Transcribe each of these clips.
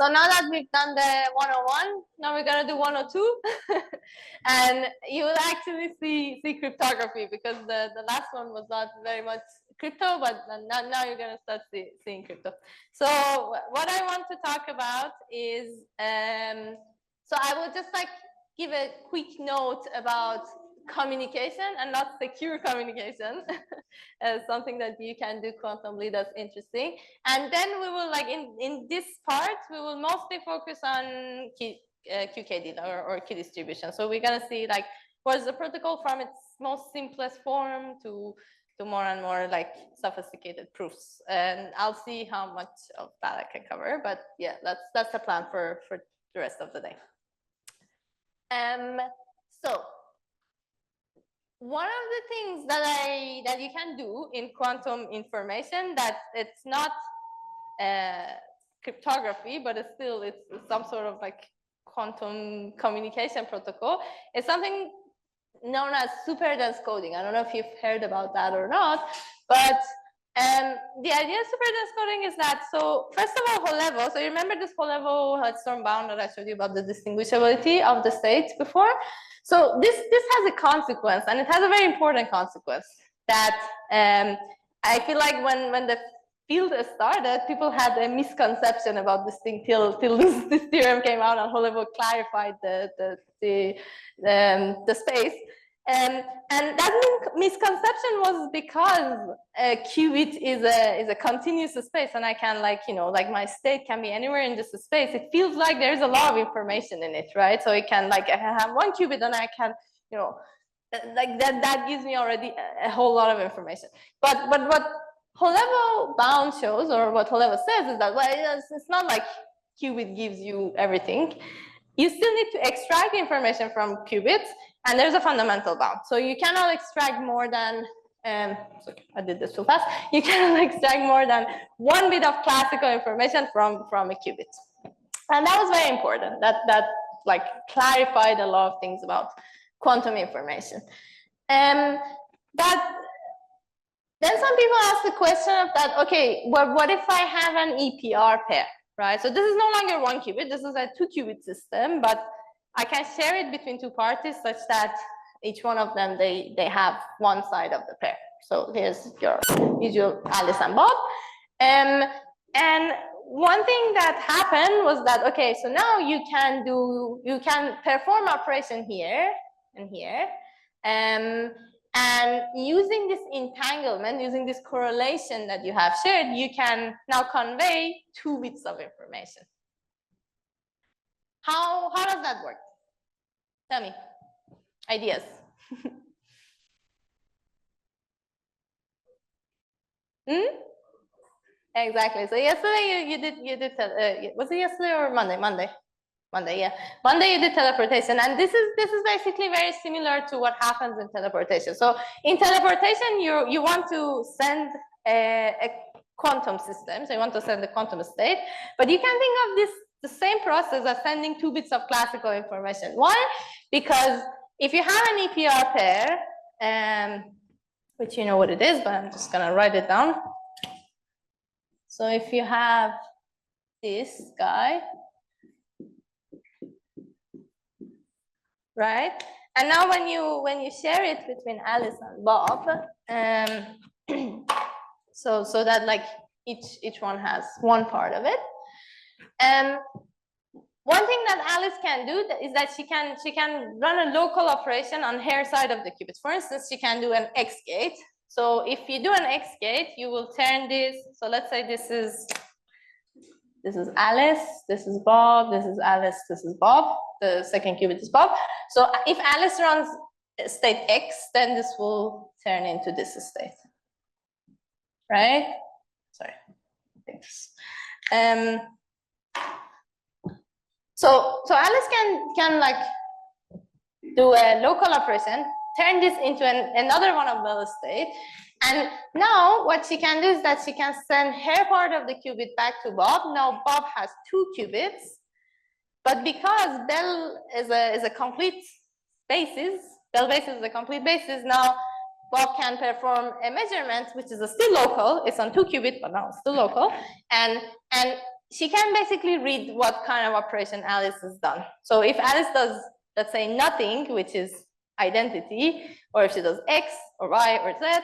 So now that we've done the 101, now we're gonna do 102, and you will actually see cryptography, because the last one was not very much crypto, but now you're gonna start seeing crypto. So what I want to talk about is, so I will just like give a quick note about communication, and not secure communication, as something that you can do quantumly that's interesting. And then we will, like, in this part, we will mostly focus on QKD or key distribution. So we're gonna see like what's the protocol from its most simplest form to more and more like sophisticated proofs. And I'll see how much of that I can cover. But yeah, that's the plan for the rest of the day. So one of the things that you can do in quantum information, that it's not cryptography, but it's some sort of like quantum communication protocol, is something known as super dense coding. I don't know if you've heard about that or not, but the idea of super dense coding is that, so first of all, whole level. So you remember this whole level storm bound that I showed you about the distinguishability of the states before? So this has a consequence, and it has a very important consequence, that I feel like when the field started, people had a misconception about this thing till this theorem came out and whole level clarified the space. And that misconception was because a qubit is a continuous space, and I can, like, you know, like my state can be anywhere in this space. It feels like there's a lot of information in it, right? So it can, like, I have one qubit and I can, you know, like that gives me already a whole lot of information. But what whole level bound shows, or what whole level says, is that, well, it's not like qubit gives you everything. You still need to extract information from qubits, and there's a fundamental bound. So you cannot extract more than, sorry, I did this too fast. You cannot extract more than one bit of classical information from a qubit. And that was very important. That like clarified a lot of things about quantum information. But then some people ask the question of that, okay, well, what if I have an EPR pair, right? So this is no longer one qubit, this is a 2-qubit system, but I can share it between two parties such that each one of them, they have one side of the pair. So here's your usual Alice and Bob. And one thing that happened was that, okay, so now you can perform operation here and here. And using this entanglement, using this correlation that you have shared, you can now convey 2 bits of information. How does that work? Tell me. Ideas. Exactly. So yesterday you did was it yesterday or Monday? Monday, yeah. Monday you did teleportation, and this is basically very similar to what happens in teleportation. So in teleportation, you want to send a quantum system, so you want to send a quantum state, but you can think of the same process as sending 2 bits of classical information. Why? Because if you have an EPR pair, which you know what it is, but I'm just gonna write it down. So if you have this guy, right? And now when you share it between Alice and Bob, so that like each one has one part of it. One thing that Alice can do is that she can run a local operation on her side of the qubits. For instance, she can do an X gate. So if you do an X gate, you will turn this. So let's say this is Alice, this is Bob, this is Alice, this is Bob. The second qubit is Bob. So if Alice runs state X, then this will turn into this state, right? Sorry, thanks. So Alice can like do a local operation, turn this into another one of Bell's state, and now what she can do is that she can send her part of the qubit back to Bob. Now Bob has 2 qubits, but because Bell is a complete basis, Bell basis is a complete basis. Now Bob can perform a measurement which is still local. It's on 2 qubit, but now it's still local, and she can basically read what kind of operation Alice has done. So if Alice does, let's say, nothing, which is identity, or if she does X or Y or Z,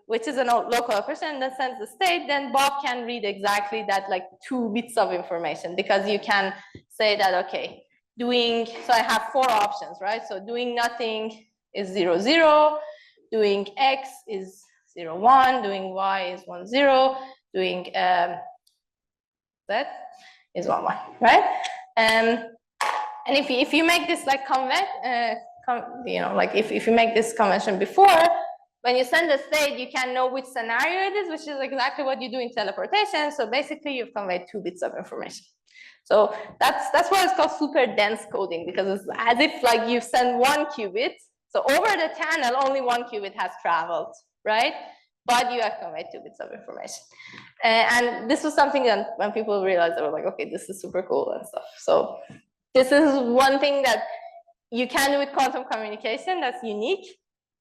which is a local operation that sends the state, then Bob can read exactly that, like 2 bits of information, because you can say that, okay, doing, so I have 4 options, right? So doing nothing is 0, 0, doing X is 0, 1, doing Y is 1, 0, doing Z is 1, 1, right? And if you make this like if you make this convention before, when you send a state, you can know which scenario it is, which is exactly what you do in teleportation. So basically, you've conveyed 2 bits of information. So that's why it's called super dense coding, because it's as if like you send 1 qubit. So over the channel, only 1 qubit has traveled, right? But you have conveyed 2 bits of information. And this was something that when people realized, they were like, okay, this is super cool and stuff. So this is one thing that you can do with quantum communication that's unique.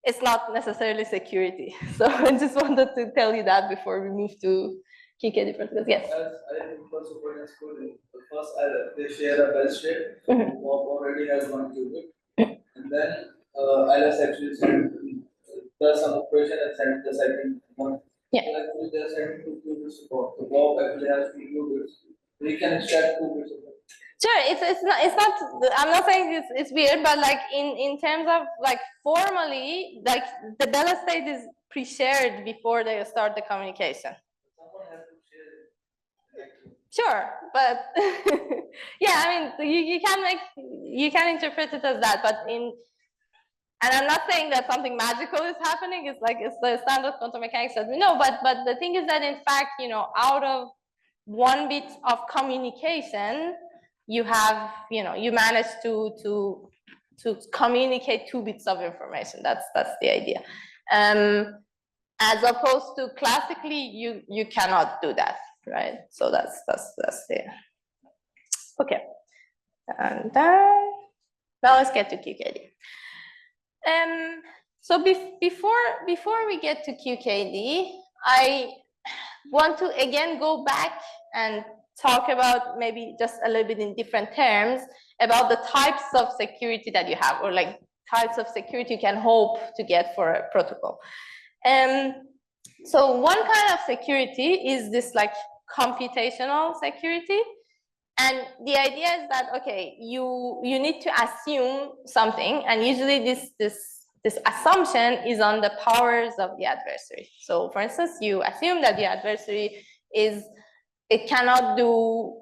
It's not necessarily security. So I just wanted to tell you that before we move to QKD particles. Yes? As I think for super dense coding, the first they share a bell shape. Bob already has 1 qubit. And then Alice actually does some operation and sends the second one. Yeah. So actually they're sending 2 qubits to Bob. So Bob actually has 2 qubits. So he can extract 2 bits of it. Sure, it's not. I'm not saying it's weird, but like in terms of like formally, like the Bella state is pre-shared before they start the communication. Someone has to share it. Sure, but yeah, I mean you can interpret it as that, but and I'm not saying that something magical is happening. It's like it's the standard quantum mechanics that we know, but the thing is that in fact, out of 1 bit of communication, you have, you manage to communicate 2 bits of information. That's the idea. As opposed to classically, you cannot do that, right? So that's the okay. And then now let's get to QKD. So before we get to QKD, I want to again go back and talk about maybe just a little bit in different terms about the types of security that you have, or like types of security you can hope to get for a protocol. So one kind of security is this like computational security. And the idea is that, okay, you need to assume something, and usually this assumption is on the powers of the adversary. So for instance, you assume that the adversary it cannot do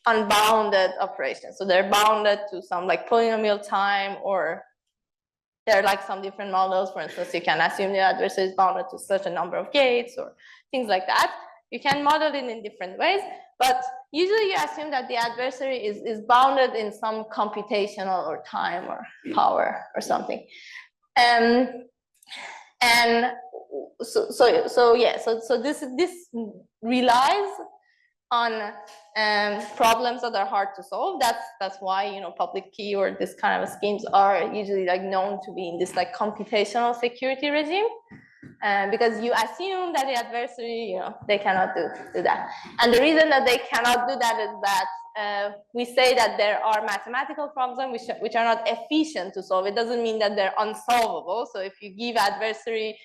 unbounded operations. So they're bounded to some like polynomial time, or there are like some different models. For instance, you can assume the adversary is bounded to such a number of gates or things like that. You can model it in different ways, but usually you assume that the adversary is bounded in some computational or time or power or something. And so this relies on problems that are hard to solve. That's why public key or this kind of schemes are usually like known to be in this like computational security regime, because you assume that the adversary they cannot do that. And the reason that they cannot do that is that we say that there are mathematical problems which are not efficient to solve. It doesn't mean that they're unsolvable. So if you give adversary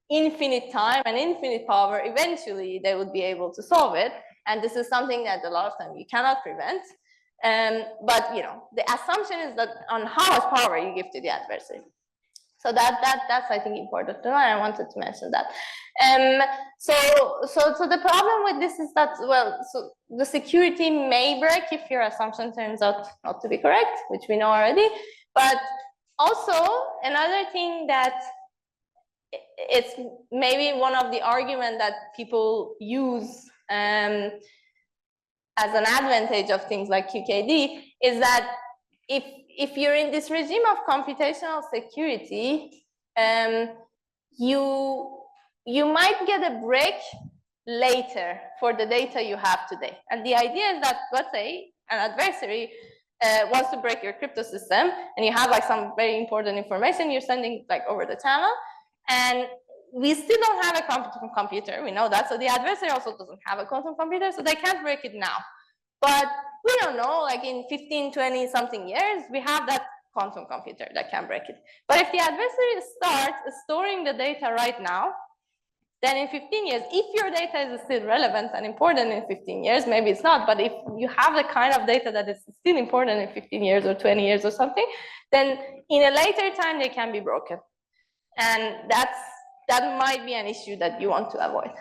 infinite time and infinite power, eventually they would be able to solve it. And this is something that a lot of time you cannot prevent. But the assumption is that on how much power you give to the adversary. So that's I think important to know. I wanted to mention that. So the problem with this is that, well, so the security may break if your assumption turns out not to be correct, which we know already. But also another thing that it's maybe one of the arguments that people use as an advantage of things like QKD is that if you're in this regime of computational security, you might get a break later for the data you have today. And the idea is that, let's say, an adversary wants to break your crypto system, and you have like some very important information you're sending like over the channel, and we still don't have a quantum computer. We know that. So the adversary also doesn't have a quantum computer, so they can't break it now. But we don't know, like in 15, 20 something years, we have that quantum computer that can break it. But if the adversary starts storing the data right now, then in 15 years, if your data is still relevant and important in 15 years, maybe it's not, but if you have the kind of data that is still important in 15 years or 20 years or something, then in a later time, they can be broken. And that might be an issue that you want to avoid.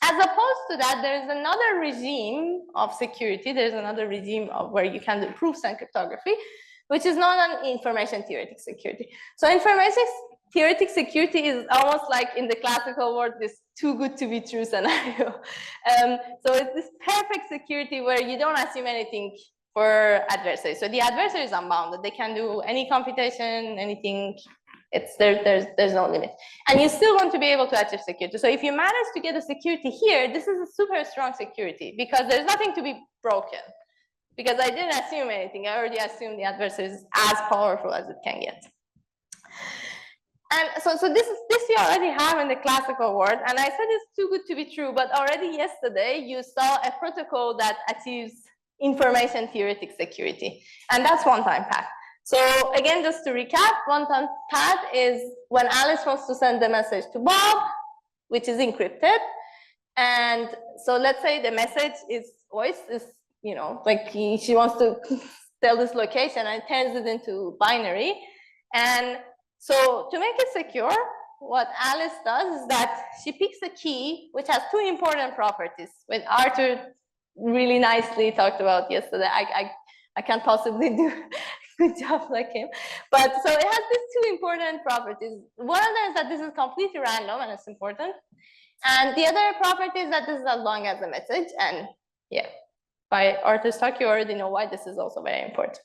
As opposed to that, there's another regime of security. There's another regime of where you can do proofs and cryptography, which is known as information theoretic security. So information theoretic security is almost like in the classical word, this too good to be true scenario. So it's this perfect security where you don't assume anything for adversaries. So the adversary is unbounded. They can do any computation, anything. There's no limit. And you still want to be able to achieve security. So if you manage to get a security here, this is a super strong security because there's nothing to be broken. Because I didn't assume anything. I already assumed the adversary is as powerful as it can get. And so this you already have in the classical world. And I said it's too good to be true, but already yesterday you saw a protocol that achieves information theoretic security. And that's one-time path. So again, just to recap, one-time path is when Alice wants to send the message to Bob, which is encrypted. And so let's say the message is OIST, is, you know, like she wants to tell this location and turns it into binary. And so to make it secure, what Alice does is that she picks a key which has two important properties, which Arthur really nicely talked about yesterday. I can't possibly do a good job like him. But so it has these two important properties. One of them is that this is completely random and it's important. And the other property is that this is as long as the message. And yeah, by Arthur's talk, you already know why this is also very important.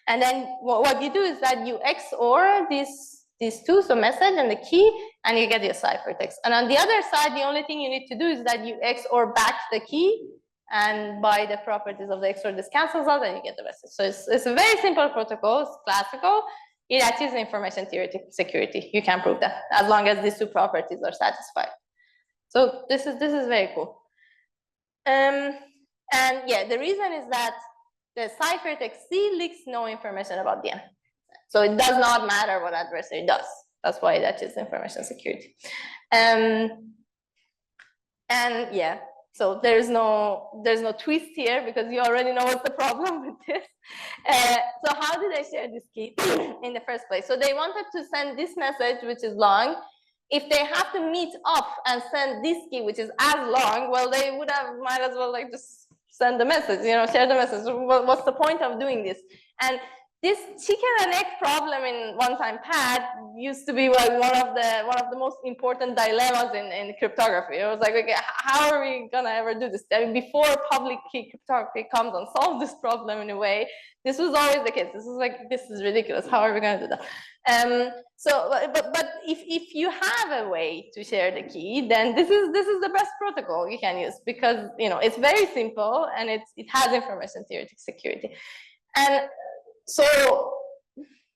And then what you do is that you XOR these two, so message and the key, and you get your ciphertext. And on the other side, the only thing you need to do is that you XOR back the key, and by the properties of the XOR, this cancels out, and you get the message. So it's a very simple protocol, it's classical. It achieves information theoretic security. You can prove that as long as these two properties are satisfied. So this is very cool. And yeah, the reason is that the ciphertext C leaks no information about the M. So it does not matter what adversary does. That's why it achieves information security. And yeah, so there's no twist here because you already know what's the problem with this. So how did they share this key in the first place? So they wanted to send this message, which is long. If they have to meet up and send this key, which is as long, well, they would have might as well like just send the message, you know, share the message. What's the point of doing this? And this chicken and egg problem in one-time pad used to be like one of the most important dilemmas in cryptography. It was like, okay, how are we gonna ever do this? I mean, before public key cryptography comes and solves this problem in a way, this was always the case. This is like, this is ridiculous. How are we gonna do that? But if you have a way to share the key, then this is the best protocol you can use because, you know, it's very simple and it has information theoretic security. And so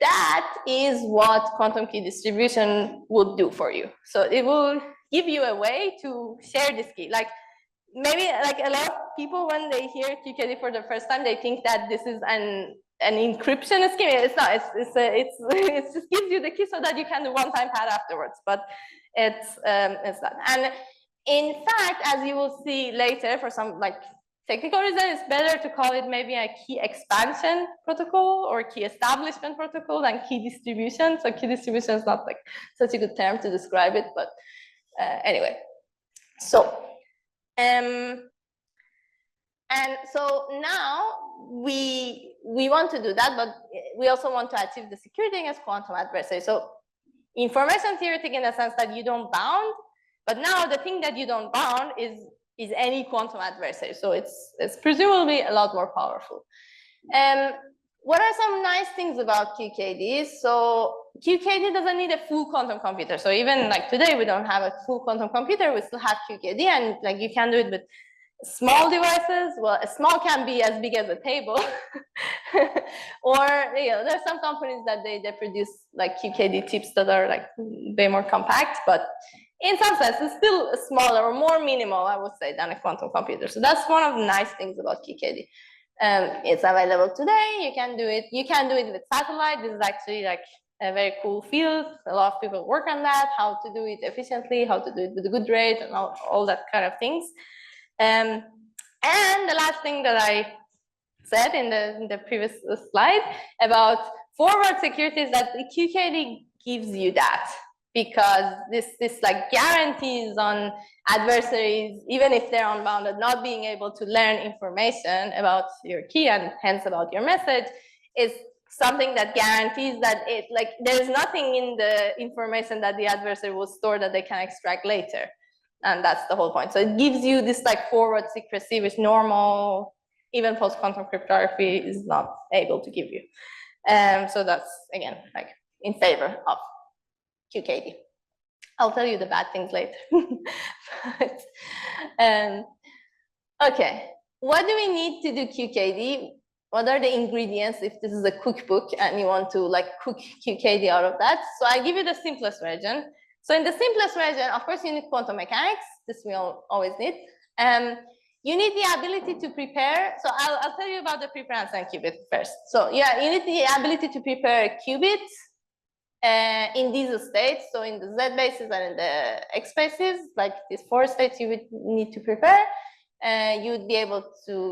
that is what quantum key distribution would do for you. So it will give you a way to share this key. Like maybe like a lot of people when they hear QKD for the first time, they think that this is an encryption scheme. It's not. It just gives you the key so that you can do one-time pad afterwards. But it's not. And in fact, as you will see later, for some like technical reason, it's better to call it maybe a key expansion protocol or key establishment protocol than key distribution. So key distribution is not like such a good term to describe it, but anyway. So and so now we want to do that, but we also want to achieve the security against quantum adversary. So information theoretic in the sense that you don't bound, but now the thing that you don't bound is any quantum adversary. So it's presumably a lot more powerful. What are some nice things about QKD? So QKD doesn't need a full quantum computer. So even like today, we don't have a full quantum computer. We still have QKD, and like you can do it with small devices, well, a small can be as big as a table. Or, you know, there's some companies that they produce like QKD chips that are like way more compact, but in some sense, it's still smaller or more minimal, I would say, than a quantum computer. So that's one of the nice things about QKD. It's available today. You can do it. You can do it with satellite. This is actually like a very cool field. A lot of people work on that, how to do it efficiently, how to do it with a good rate, and all that kind of things. And the last thing that I said in the previous slide about forward security is that the QKD gives you that, because this like guarantees on adversaries, even if they're unbounded, not being able to learn information about your key and hence about your message, is something that guarantees that it, like, there's nothing in the information that the adversary will store that they can extract later. And that's the whole point. So it gives you this like forward secrecy, which normal, even post-quantum cryptography is not able to give you. So that's, again, like in favor of QKD. I'll tell you the bad things later. But, okay, what do we need to do QKD? What are the ingredients if this is a cookbook and you want to like cook QKD out of that? So I give you the simplest version. So in the simplest version, of course, you need quantum mechanics. This we always need. You need the ability to prepare. So I'll tell you about the preparer and qubit first. So yeah, you need the ability to prepare a qubit in these states. So in the Z bases and in the X bases, like these 4 states you would need to prepare. You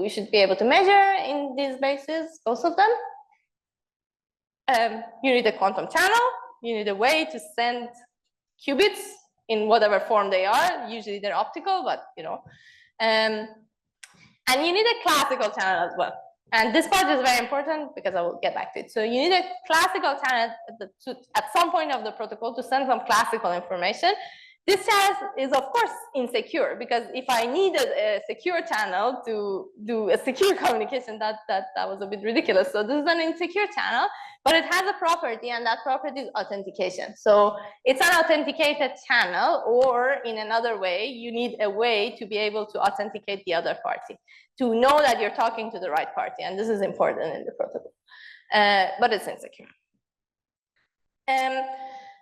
should be able to measure in these bases, both of them. You need a quantum channel. You need a way to send qubits in whatever form they are. Usually they're optical, but you know. And you need a classical channel as well. And this part is very important because I will get back to it. So you need a classical channel at some point of the protocol to send some classical information. This channel is, of course, insecure, because if I needed a secure channel to do a secure communication, that was a bit ridiculous. So this is an insecure channel, but it has a property, and that property is authentication. So it's an authenticated channel, or in another way, you need a way to be able to authenticate the other party, to know that you're talking to the right party, and this is important in the protocol. But it's insecure.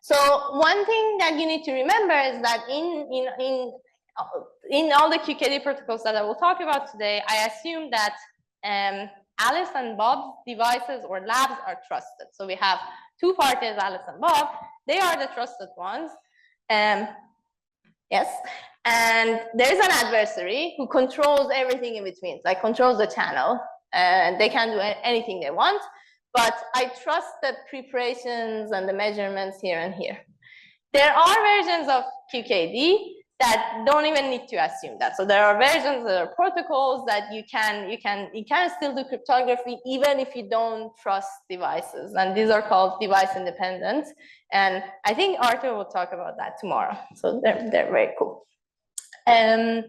So one thing that you need to remember is that in all the QKD protocols that I will talk about today, I assume that Alice and Bob's devices or labs are trusted. So we have 2 parties, Alice and Bob. They are the trusted ones. Yes. And there's an adversary who controls everything in between, like controls the channel, and they can do anything they want. But I trust the preparations and the measurements here and here. There are versions of QKD that don't even need to assume that. So there are versions, there are protocols that you can still do cryptography even if you don't trust devices. And these are called device independent. And I think Arthur will talk about that tomorrow. So they're very cool. Yeah,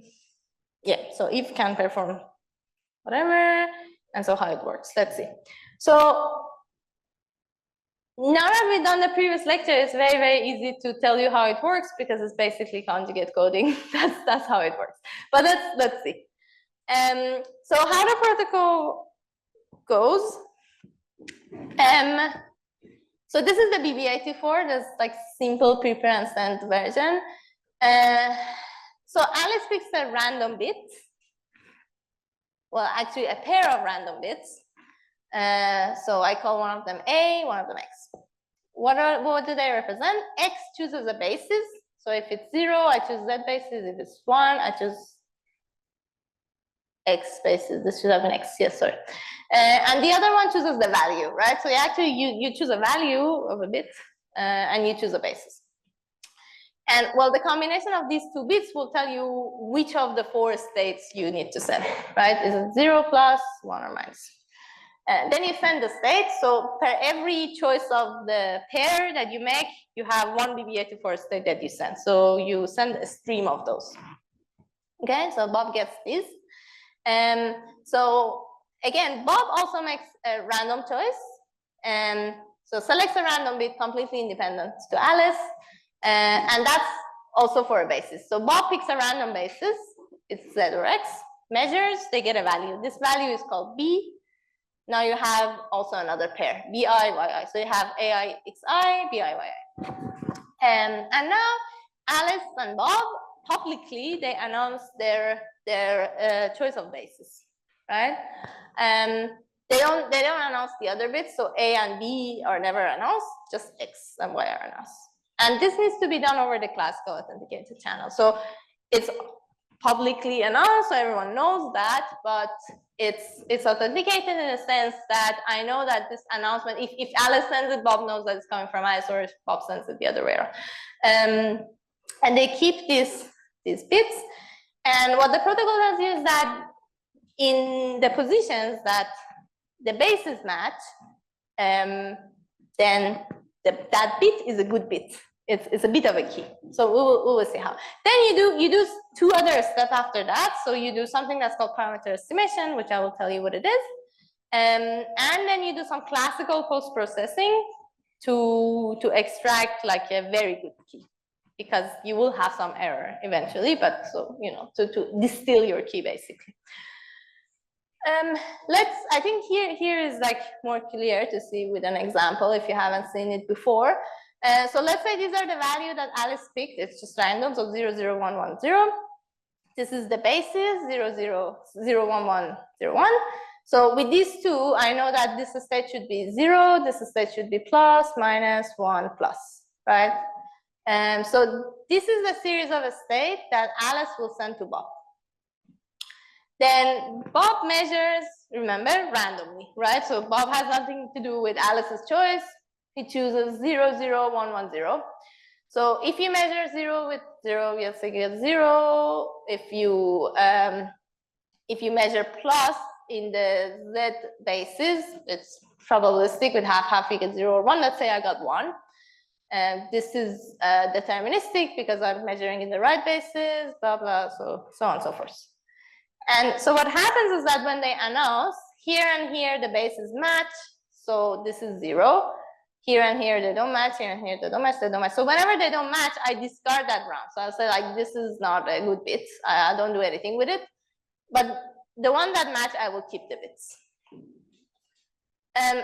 so if can perform whatever, and so how it works. Let's see. So now that we've done the previous lecture, it's very, very easy to tell you how it works, because it's basically conjugate coding. That's how it works. But let's see. So how the protocol goes. So this is the BB84. This like simple prepare and send version. So Alice picks a random bit. Well, actually a pair of random bits. So I call one of them A, one of them X. What do they represent? X chooses a basis. So if it's 0, I choose Z basis. If it's 1, I choose X basis. This should have been X. Yes, sorry. And the other one chooses the value, right? So actually you choose a value of a bit, and you choose a basis. And well, the combination of these 2 bits will tell you which of the 4 states you need to send, right? Is it 0, plus, 1, or minus? Then you send the state. So per every choice of the pair that you make, you have 1 BB84 state that you send. So you send a stream of those. Okay, so Bob gets this. So again, Bob also makes a random choice. So selects a random bit completely independent to Alice. And that's also for a basis. So Bob picks a random basis. It's Z or X. measures, they get a value. This value is called B. Now you have also another pair, BI, YI. So you have AI, XI, BI, YI. And now Alice and Bob publicly they announced their choice of basis, right? They don't announce the other bits. So A and B are never announced. Just X and Y are announced. And this needs to be done over the classical authenticated channel. So it's publicly announced, so everyone knows that, but it's authenticated in a sense that I know that this announcement, if Alice sends it, Bob knows that it's coming from Alice, or if Bob sends it the other way around. And they keep these bits. And what the protocol does is that in the positions that the bases match, then that bit is a good bit. It's a bit of a key. So we will see how. Then you do two other steps after that. So you do something that's called parameter estimation, which I will tell you what it is. And then you do some classical post-processing to extract like a very good key, because you will have some error eventually, but so, you know, to distill your key basically. I think here is like more clear to see with an example if you haven't seen it before. So let's say these are the value that Alice picked. It's just random, so 0, 0, 1, 1, 0. This is the basis, 0, 0, 0, 1, 1, 0, 1. So with these two, I know that this state should be 0, this state should be plus, minus, 1, plus, right? So this is the series of a state that Alice will send to Bob. Then Bob measures, remember, randomly, right? So Bob has nothing to do with Alice's choice. He chooses 0, 0, 1, 1, 0. So if you measure 0 with 0, you'll get 0. If you measure plus in the Z basis, it's probabilistic with half, you get 0 or 1. Let's say I got 1. And this is deterministic because I'm measuring in the right basis, blah, blah, so on and so forth. And so what happens is that when they announce, here and here the bases match, so this is 0. Here and here they don't match, here and here they don't match, So whenever they don't match, I discard that round. So I'll say like, this is not a good bit. I don't do anything with it. But the one that match, I will keep the bits.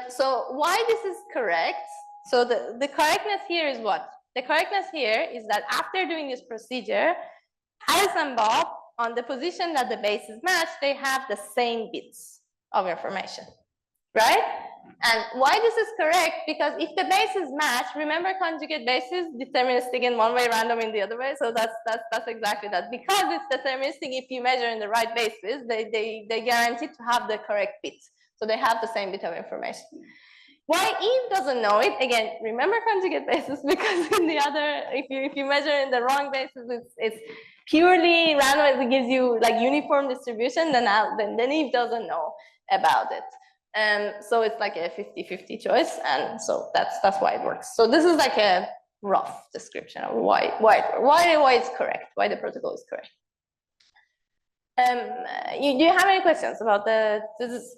So why this is correct? So the correctness here is what? The correctness here is that after doing this procedure, Alice and Bob, on the position that the bases match, they have the same bits of information, right? And why this is correct? Because if the bases match, remember conjugate bases, deterministic in one way, random in the other way. So that's exactly that. Because it's deterministic, if you measure in the right basis, they guarantee to have the correct bits. So they have the same bit of information. Why Eve doesn't know it? Again, remember conjugate basis, because in the other, if you measure in the wrong basis, it's purely random. It gives you like uniform distribution. Then Eve doesn't know about it. So it's like a 50-50 choice, and so that's why it works. So this is like a rough description of why it's correct, why the protocol is correct. Do you have any questions about this is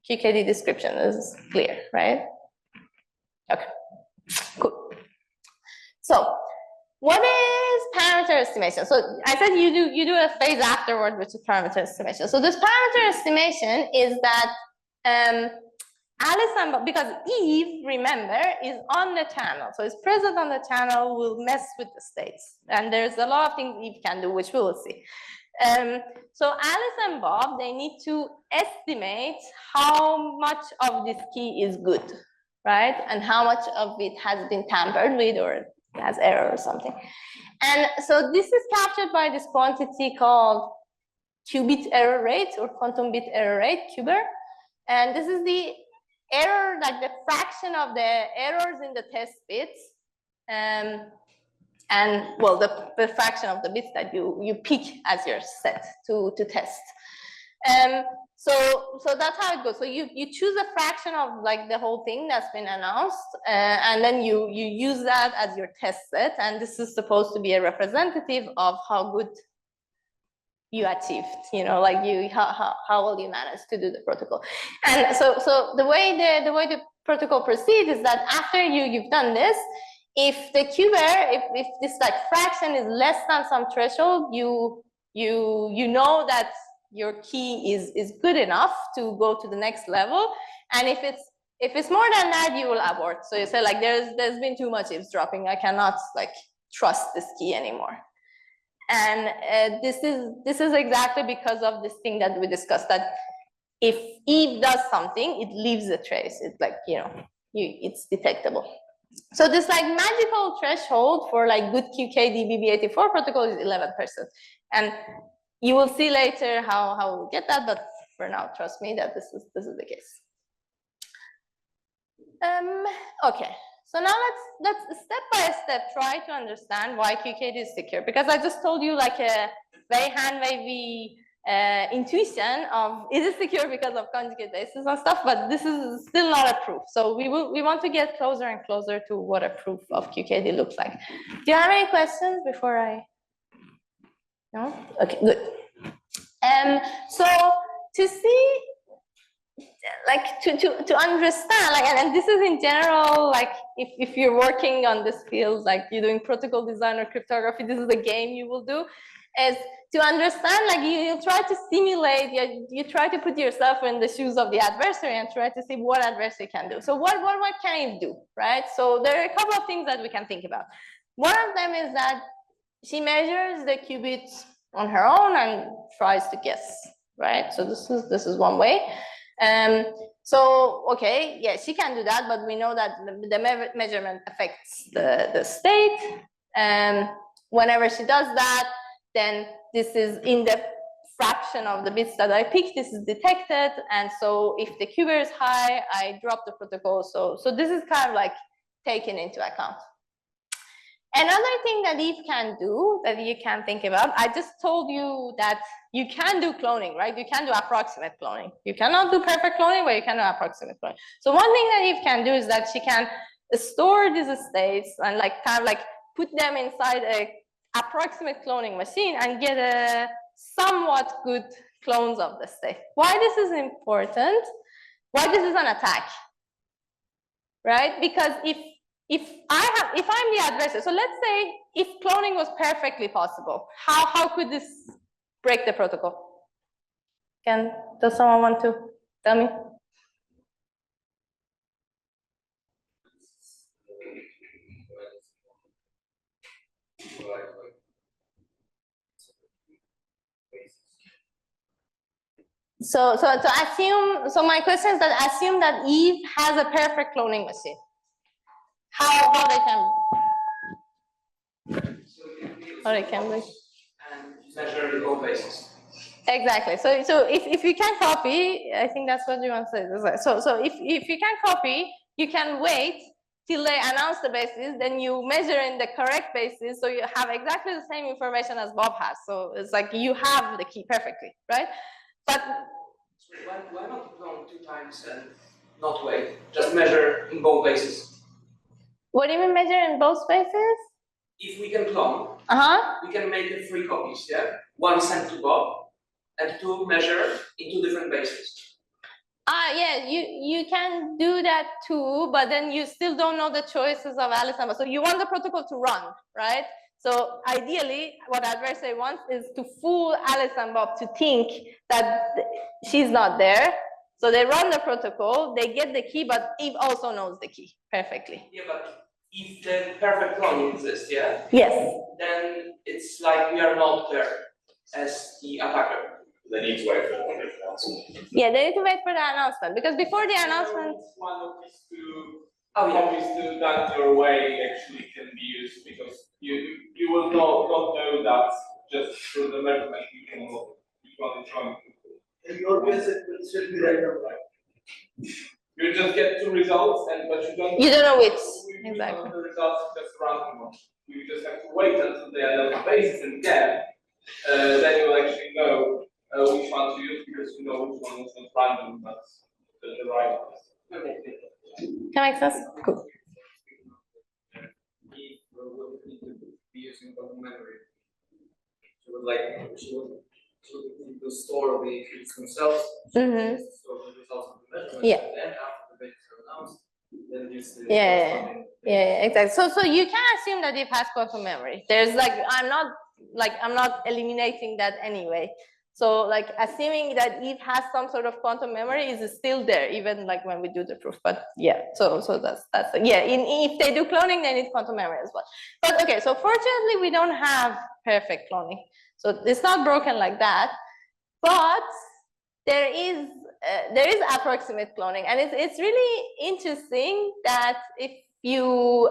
QKD description? This is clear, right? Okay, cool. So what is parameter estimation? So I said you do a phase afterward, which is parameter estimation. So this parameter estimation is that Alice and Bob, because Eve, remember, is on the channel. So it's present on the channel, will mess with the states. And there's a lot of things Eve can do, which we will see. So Alice and Bob, they need to estimate how much of this key is good, right? And how much of it has been tampered with or has error or something. And so this is captured by this quantity called qubit error rate or quantum bit error rate, QBER. And this is the error, like the fraction of the errors in the test bits, and well, the fraction of the bits that you pick as your set to test. So that's how it goes. So you choose a fraction of like the whole thing that's been announced, and then you use that as your test set, and this is supposed to be a representative of how good you achieved, you know, like how well you managed to do the protocol. And so the way the protocol proceeds is that after you've done this, if the QBER, if this like fraction is less than some threshold, you know that your key is good enough to go to the next level. And if it's more than that, you will abort. So you say like, there's been too much eavesdropping. I cannot like trust this key anymore. And this is exactly because of this thing that we discussed, that if Eve does something, it leaves a trace. It's like, you know, it's detectable. So this like magical threshold for like good QKD BB84 protocol is 11%. And you will see later how we'll get that, but for now, trust me that this is the case. Okay, so now let's step by step try to understand why QKD is secure, because I just told you like a very hand-wavy intuition of is it secure because of conjugate bases and stuff, but this is still not a proof. So we want to get closer and closer to what a proof of QKD looks like. Do you have any questions before I? No? Okay, good. So to see, like to understand, like, and this is in general, like if you're working on this field, like you're doing protocol design or cryptography, this is a game you will do, is to understand, like you try to simulate, you try to put yourself in the shoes of the adversary and try to see what adversary can do. So what can it do, right? So there are a couple of things that we can think about. One of them is that she measures the qubits on her own and tries to guess, right? So this is one way. So okay, yeah, she can do that, but we know that the measurement affects the state. Whenever she does that, then this is in the fraction of the bits that I picked, this is detected. And so if the qubit is high, I drop the protocol. So this is kind of like taken into account. Another thing that Eve can do that you can think about, I just told you that you can do cloning, right? You can do approximate cloning. You cannot do perfect cloning, but you can do approximate cloning. So one thing that Eve can do is that she can store these states and like kind of like put them inside a approximate cloning machine and get a somewhat good clones of the state. Why this is important? Why this is an attack, right? Because if I'm the adversary, so let's say if cloning was perfectly possible, how could this break the protocol? Does someone want to tell me? So assume, so my question is that assume that Eve has a perfect cloning machine. How they can be? And measure the old basis. Exactly. So if you can copy, I think that's what you want to say. So if you can copy, you can wait till they announce the basis, then you measure in the correct basis, so you have exactly the same information as Bob has. So it's like you have the key perfectly, right? But why not clone 2 times and not wait? Just measure in both bases. What do you mean measure in both spaces? If we can clone, we can make it 3 copies, yeah? 1 sent to Bob, and 2 measure in 2 different bases. Yeah, you can do that too, but then you still don't know the choices of Alice and Bob. So you want the protocol to run, right? So ideally, what adversary wants is to fool Alice and Bob to think that she's not there. So they run the protocol, they get the key, but Eve also knows the key perfectly. Yeah, but if the perfect clone exists, yeah? Yes. Then it's like we are not there as the attacker. They need to wait for the announcement. Yeah, they need to wait for the announcement, because before the announcement. One of these 2 copies to that your way actually can be used, because you will not know that just through the measurement you can know which one is wrong. In your case, it will still be right or right. You just get 2 results, but you don't know which. Exactly. The results just random ones. You just have to wait until they announce the basis, and then you will actually know which one to use, because you know which one is not random, but the right one. Okay. Can make sense? Cool. Eve will need to be using total memory. She would need to store the qubits themselves. Store the results of the measurement. Yeah. And then after the bases are announced, then use the Yeah, exactly. So you can assume that it has quantum memory. There's like I'm not eliminating that anyway. So like assuming that Eve has some sort of quantum memory is still there, even like when we do the proof. But yeah, so that's yeah. If they do cloning, they need quantum memory as well. But okay, so fortunately we don't have perfect cloning, so it's not broken like that. But there is approximate cloning, and it's really interesting that if you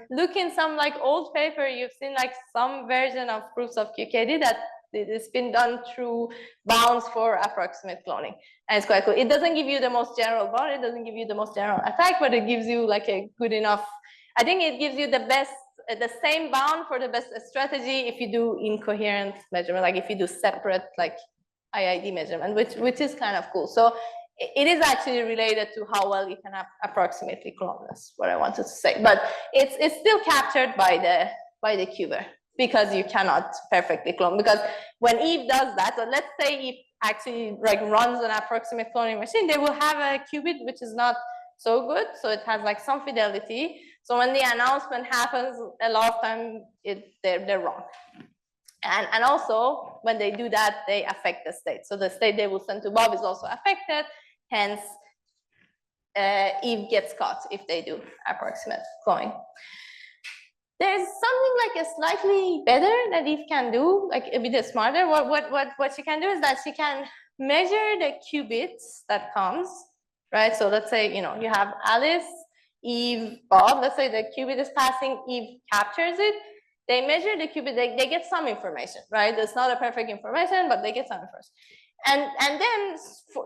look in some like old paper, you've seen like some version of proofs of QKD that it's been done through bounds for approximate cloning, and it's quite cool. It doesn't give you the most general bound, it doesn't give you the most general attack, but it gives you like a good enough. I think it gives you the best, the same bound for the best strategy if you do incoherent measurement, like if you do separate like IID measurement, which is kind of cool. So it is actually related to how well you can approximately clone. That's what I wanted to say. But it's still captured by the qubit because you cannot perfectly clone. Because when Eve does that, so let's say Eve actually like runs an approximate cloning machine, they will have a qubit which is not so good. So it has like some fidelity. So when the announcement happens, a lot of time they're wrong. And also, when they do that, they affect the state. So the state they will send to Bob is also affected. Hence, Eve gets caught if they do approximate cloning. There's something like a slightly better that Eve can do, like a bit smarter. What she can do is that she can measure the qubits that comes, right? So let's say, you know, you have Alice, Eve, Bob. Let's say the qubit is passing, Eve captures it. They measure the qubit, they get some information, right? It's not a perfect information, but they get some information. And then,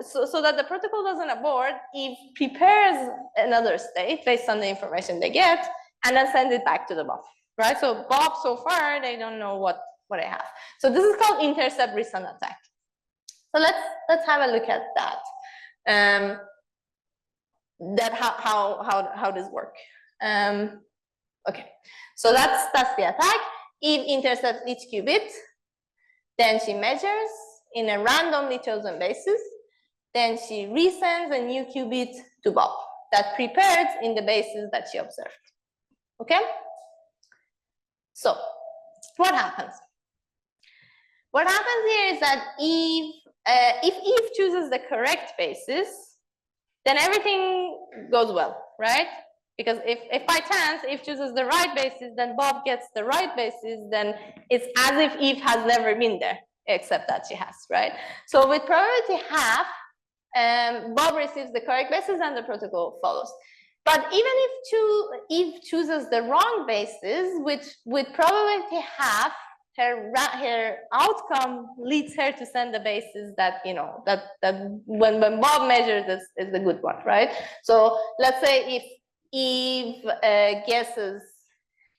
so that the protocol doesn't abort, Eve prepares another state based on the information they get, and then sends it back to the Bob, right? So Bob, so far, they don't know what they have. So this is called intercept reason attack. So let's have a look at that. How this work. Okay, so that's the attack. Eve intercepts each qubit, then she measures in a randomly chosen basis, then she resends a new qubit to Bob that prepared in the basis that she observed. Okay? So, what happens? What happens here is that Eve, if Eve chooses the correct basis, then everything goes well, right? Because if by chance Eve chooses the right basis, then Bob gets the right basis, then it's as if Eve has never been there, except that she has, right? So with probability half, Bob receives the correct basis and the protocol follows. But even if Eve chooses the wrong basis, with probability half, her outcome leads her to send the basis that, you know, that when Bob measures is the good one, right? So let's say if Eve guesses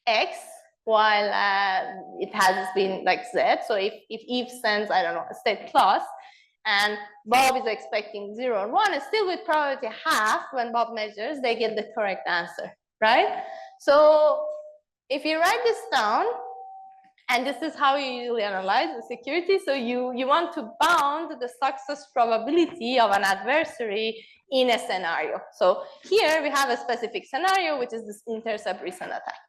X while it has been like Z. So if Eve sends, I don't know, a state plus, and Bob is expecting 0 and 1, it's still with probability half. When Bob measures, they get the correct answer, right? So if you write this down, and this is how you usually analyze the security. So you want to bound the success probability of an adversary in a scenario. So here we have a specific scenario, which is this intercept reason attack.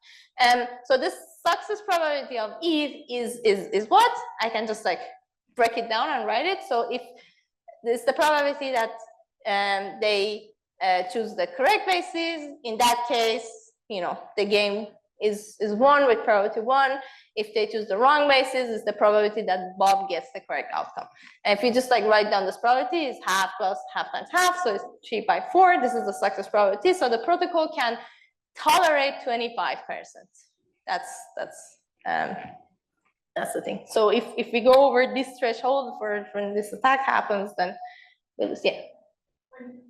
So this success probability of Eve is what? I can just like break it down and write it. So if this is the probability that they choose the correct basis, in that case, you know, the game is won with probability 1. If they choose the wrong basis, it's the probability that Bob gets the correct outcome. And if you just like write down this probability, it's half plus half times half, so it's 3 by 4. This is the success probability. So the protocol can tolerate 25%. That's the thing. So if we go over this threshold for when this attack happens, then we'll just, yeah.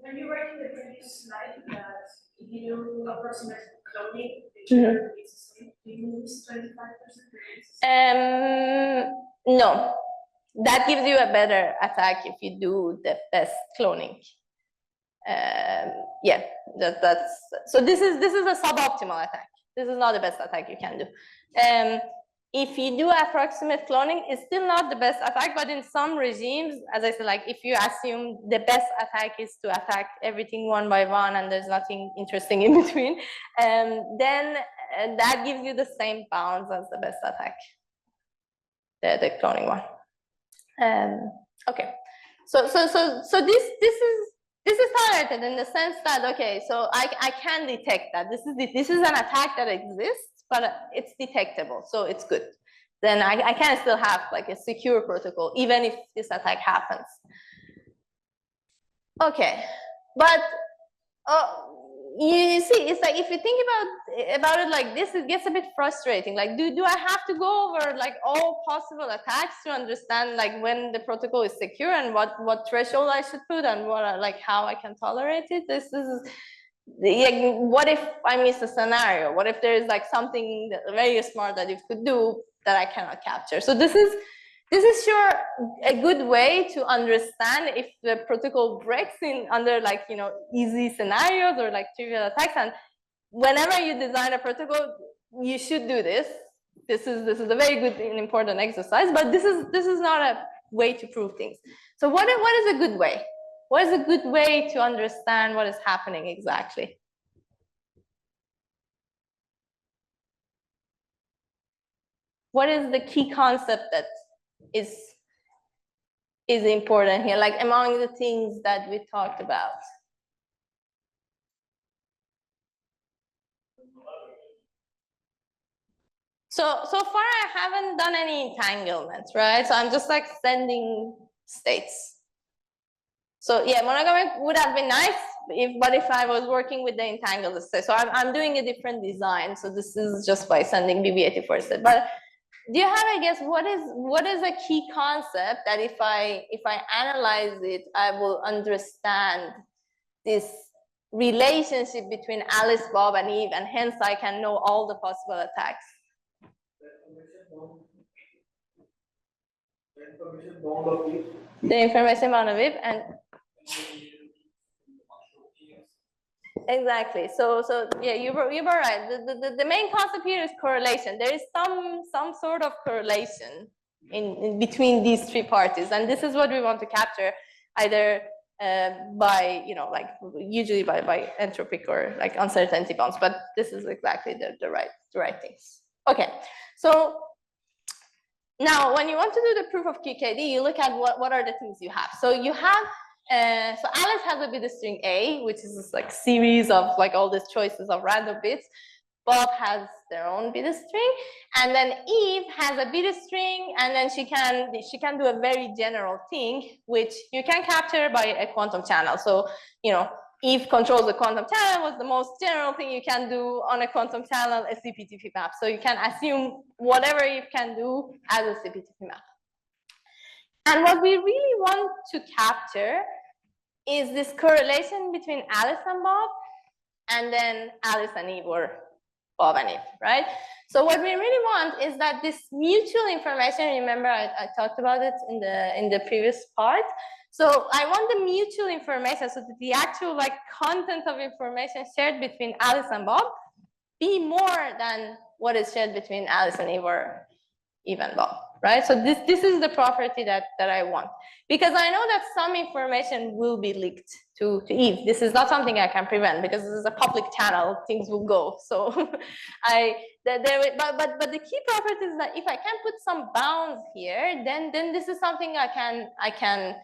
When you write in the previous slide that if you do approximate cloning, it's do you lose 25%? No, that gives you a better attack if you do the best cloning. Yeah, that's so. This is a suboptimal attack. This is not the best attack you can do. If you do approximate cloning, it's still not the best attack, but in some regimes, as I said, like if you assume the best attack is to attack everything one by one and there's nothing interesting in between, then that gives you the same bounds as the best attack, the cloning one. Okay, so this is tolerated in the sense that, okay, so I can detect that this is an attack that exists, but it's detectable, so it's good. Then I can still have like a secure protocol even if this attack happens. Okay, but you see, it's like if you think about it like this, it gets a bit frustrating. Like, do I have to go over like all possible attacks to understand like when the protocol is secure and what threshold I should put and what like how I can tolerate it? This is like, what if I miss a scenario? What if there is like something very smart that you could do that I cannot capture? So this is sure a good way to understand if the protocol breaks in under like, you know, easy scenarios or like trivial attacks. And whenever you design a protocol, you should do this. This is a very good and important exercise, but this is not a way to prove things. So what is a good way? What is a good way to understand what is happening exactly? What is the key concept that is important here, like among the things that we talked about? So far I haven't done any entanglements, right? So I'm just like sending states. So yeah, monogamy would have been nice but if I was working with the entangled state. So I'm doing a different design. So this is just by sending BB84 state. But do you have, I guess, what is a key concept that if I analyze it, I will understand this relationship between Alice, Bob, and Eve, and hence I can know all the possible attacks? The information bound of Eve and exactly. So yeah, you were right. The main concept here is correlation. There is some sort of correlation in between these three parties, and this is what we want to capture, either by, you know, like usually by entropic or like uncertainty bounds. But this is exactly the right things. Okay, so now when you want to do the proof of QKD, you look at what are the things you have. So you have. So Alice has a bit string A, which is this like series of like all these choices of random bits. Bob has their own bit string, and then Eve has a bit string, and then she can do a very general thing, which you can capture by a quantum channel. So, you know, Eve controls the quantum channel. What's the most general thing you can do on a quantum channel? A CPTP map. So you can assume whatever Eve can do as a CPTP map. And what we really want to capture is this correlation between Alice and Bob, and then Alice and Eve, or Bob and Eve, right? So what we really want is that this mutual information, remember I talked about it in the previous part. So I want the mutual information, so that the actual like content of information shared between Alice and Bob be more than what is shared between Alice and Eve, or Eve and Bob. Right, so this is the property that I want, because I know that some information will be leaked to Eve. This is not something I can prevent because this is a public channel. Things will go. So, but the key property is that if I can put some bounds here, then this is something I can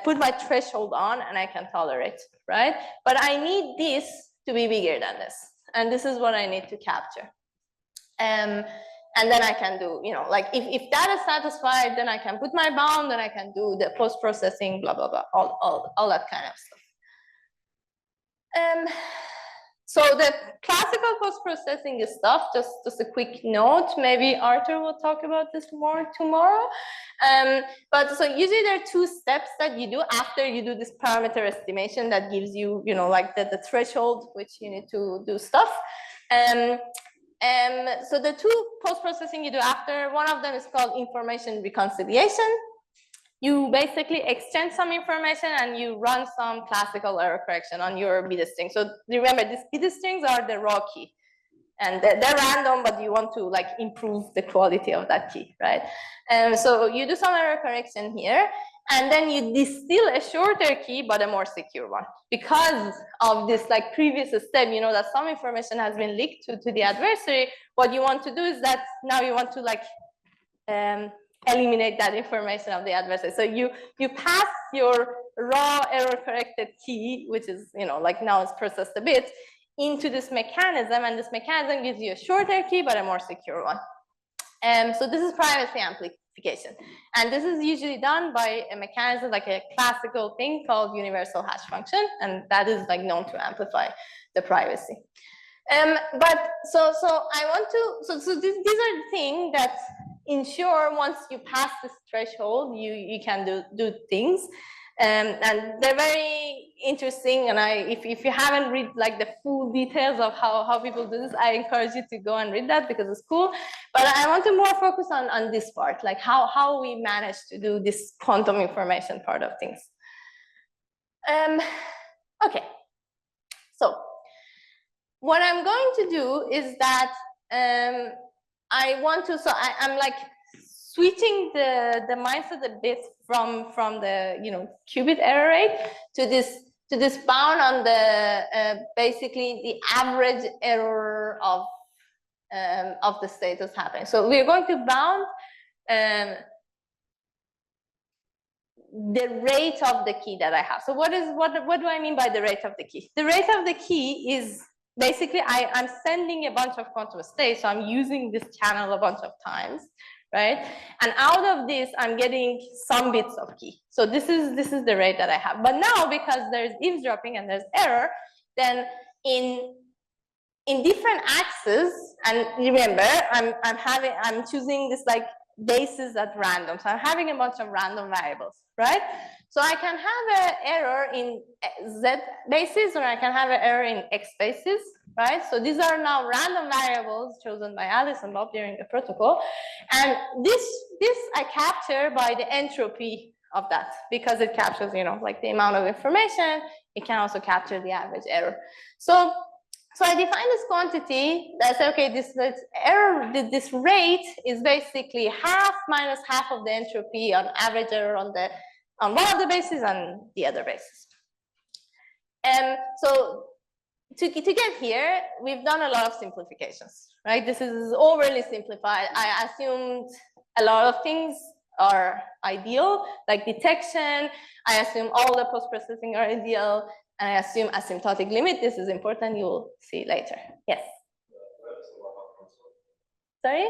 put my threshold on and I can tolerate, right? But I need this to be bigger than this, and this is what I need to capture. And then I can do, you know, like if that is satisfied, then I can put my bound, and I can do the post-processing, blah, blah, blah, all that kind of stuff. So the classical post-processing stuff, just a quick note, maybe Arthur will talk about this more tomorrow. But so usually there are two steps that you do after you do this parameter estimation that gives you, you know, like the threshold, which you need to do stuff. So the two post-processing you do after, one of them is called information reconciliation. You basically exchange some information and you run some classical error correction on your bit string. So remember, these bit strings are the raw key, and they're random, but you want to like improve the quality of that key, right? So you do some error correction here, and then you distill a shorter key, but a more secure one. Because of this like previous step, you know that some information has been leaked to the adversary. What you want to do is that now you want to like eliminate that information of the adversary. So you pass your raw error-corrected key, which is, like now it's processed a bit, into this mechanism, and this mechanism gives you a shorter key, but a more secure one. So this is privacy amplification. And this is usually done by a mechanism, like a classical thing called universal hash function, and that is like known to amplify the privacy. But so I want to, so these are the things that ensure once you pass this threshold, you can do things. And they're very interesting, and if you haven't read like the full details of how people do this, I encourage you to go and read that because it's cool. But I want to more focus on this part, like how we manage to do this quantum information part of things. Okay, so what I'm going to do is that I want to, so I'm like switching the mindset a bit from the qubit error rate to this bound on the basically the average error of the status happening. So we're going to bound the rate of the key that I have. So what do I mean by the rate of the key? The rate of the key is basically I'm sending a bunch of quantum states, so I'm using this channel a bunch of times, right? And out of this, I'm getting some bits of key. So this is the rate that I have. But now, because there's eavesdropping and there's error, then in different axes, and remember, I'm choosing this like basis at random. So I'm having a bunch of random variables, right? So I can have an error in Z basis, or I can have an error in X basis, right? So these are now random variables chosen by Alice and Bob during the protocol. And this I capture by the entropy of that, because it captures, like the amount of information. It can also capture the average error. So I define this quantity that says, okay, this error, this rate is basically half minus half of the entropy on average error on one of the bases and the other bases. So to get here, we've done a lot of simplifications, right? This is overly simplified. I assumed a lot of things are ideal, like detection. I assume all the post-processing are ideal. And I assume asymptotic limit. This is important. You will see later. Yes. Sorry?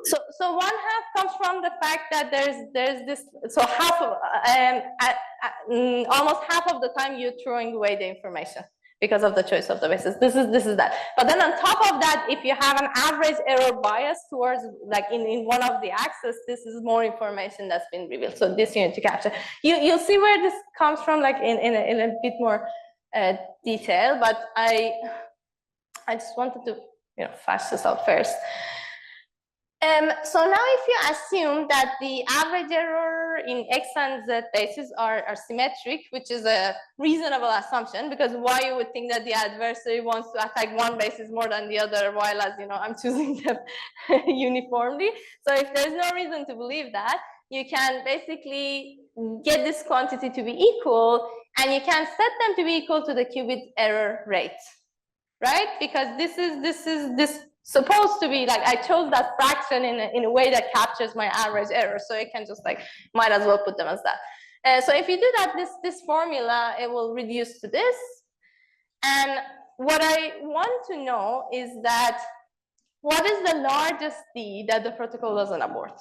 So 1/2 comes from the fact that there's this. So half of almost half of the time you're throwing away the information because of the choice of the basis. This is that. But then on top of that, if you have an average error bias towards, like in one of the axes, this is more information that's been revealed. So this you need to capture. You'll see where this comes from, like in a bit more detail. But I just wanted to flash this out first. So now if you assume that the average error in X and Z bases are symmetric, which is a reasonable assumption, because why you would think that the adversary wants to attack one basis more than the other, while as I'm choosing them uniformly. So if there's no reason to believe that, you can basically get this quantity to be equal, and you can set them to be equal to the qubit error rate, right? Because this supposed to be like, I chose that fraction in a way that captures my average error, so it can just like, might as well put them as that. So if you do that, this formula, it will reduce to this. And what I want to know is that, what is the largest D that the protocol doesn't abort?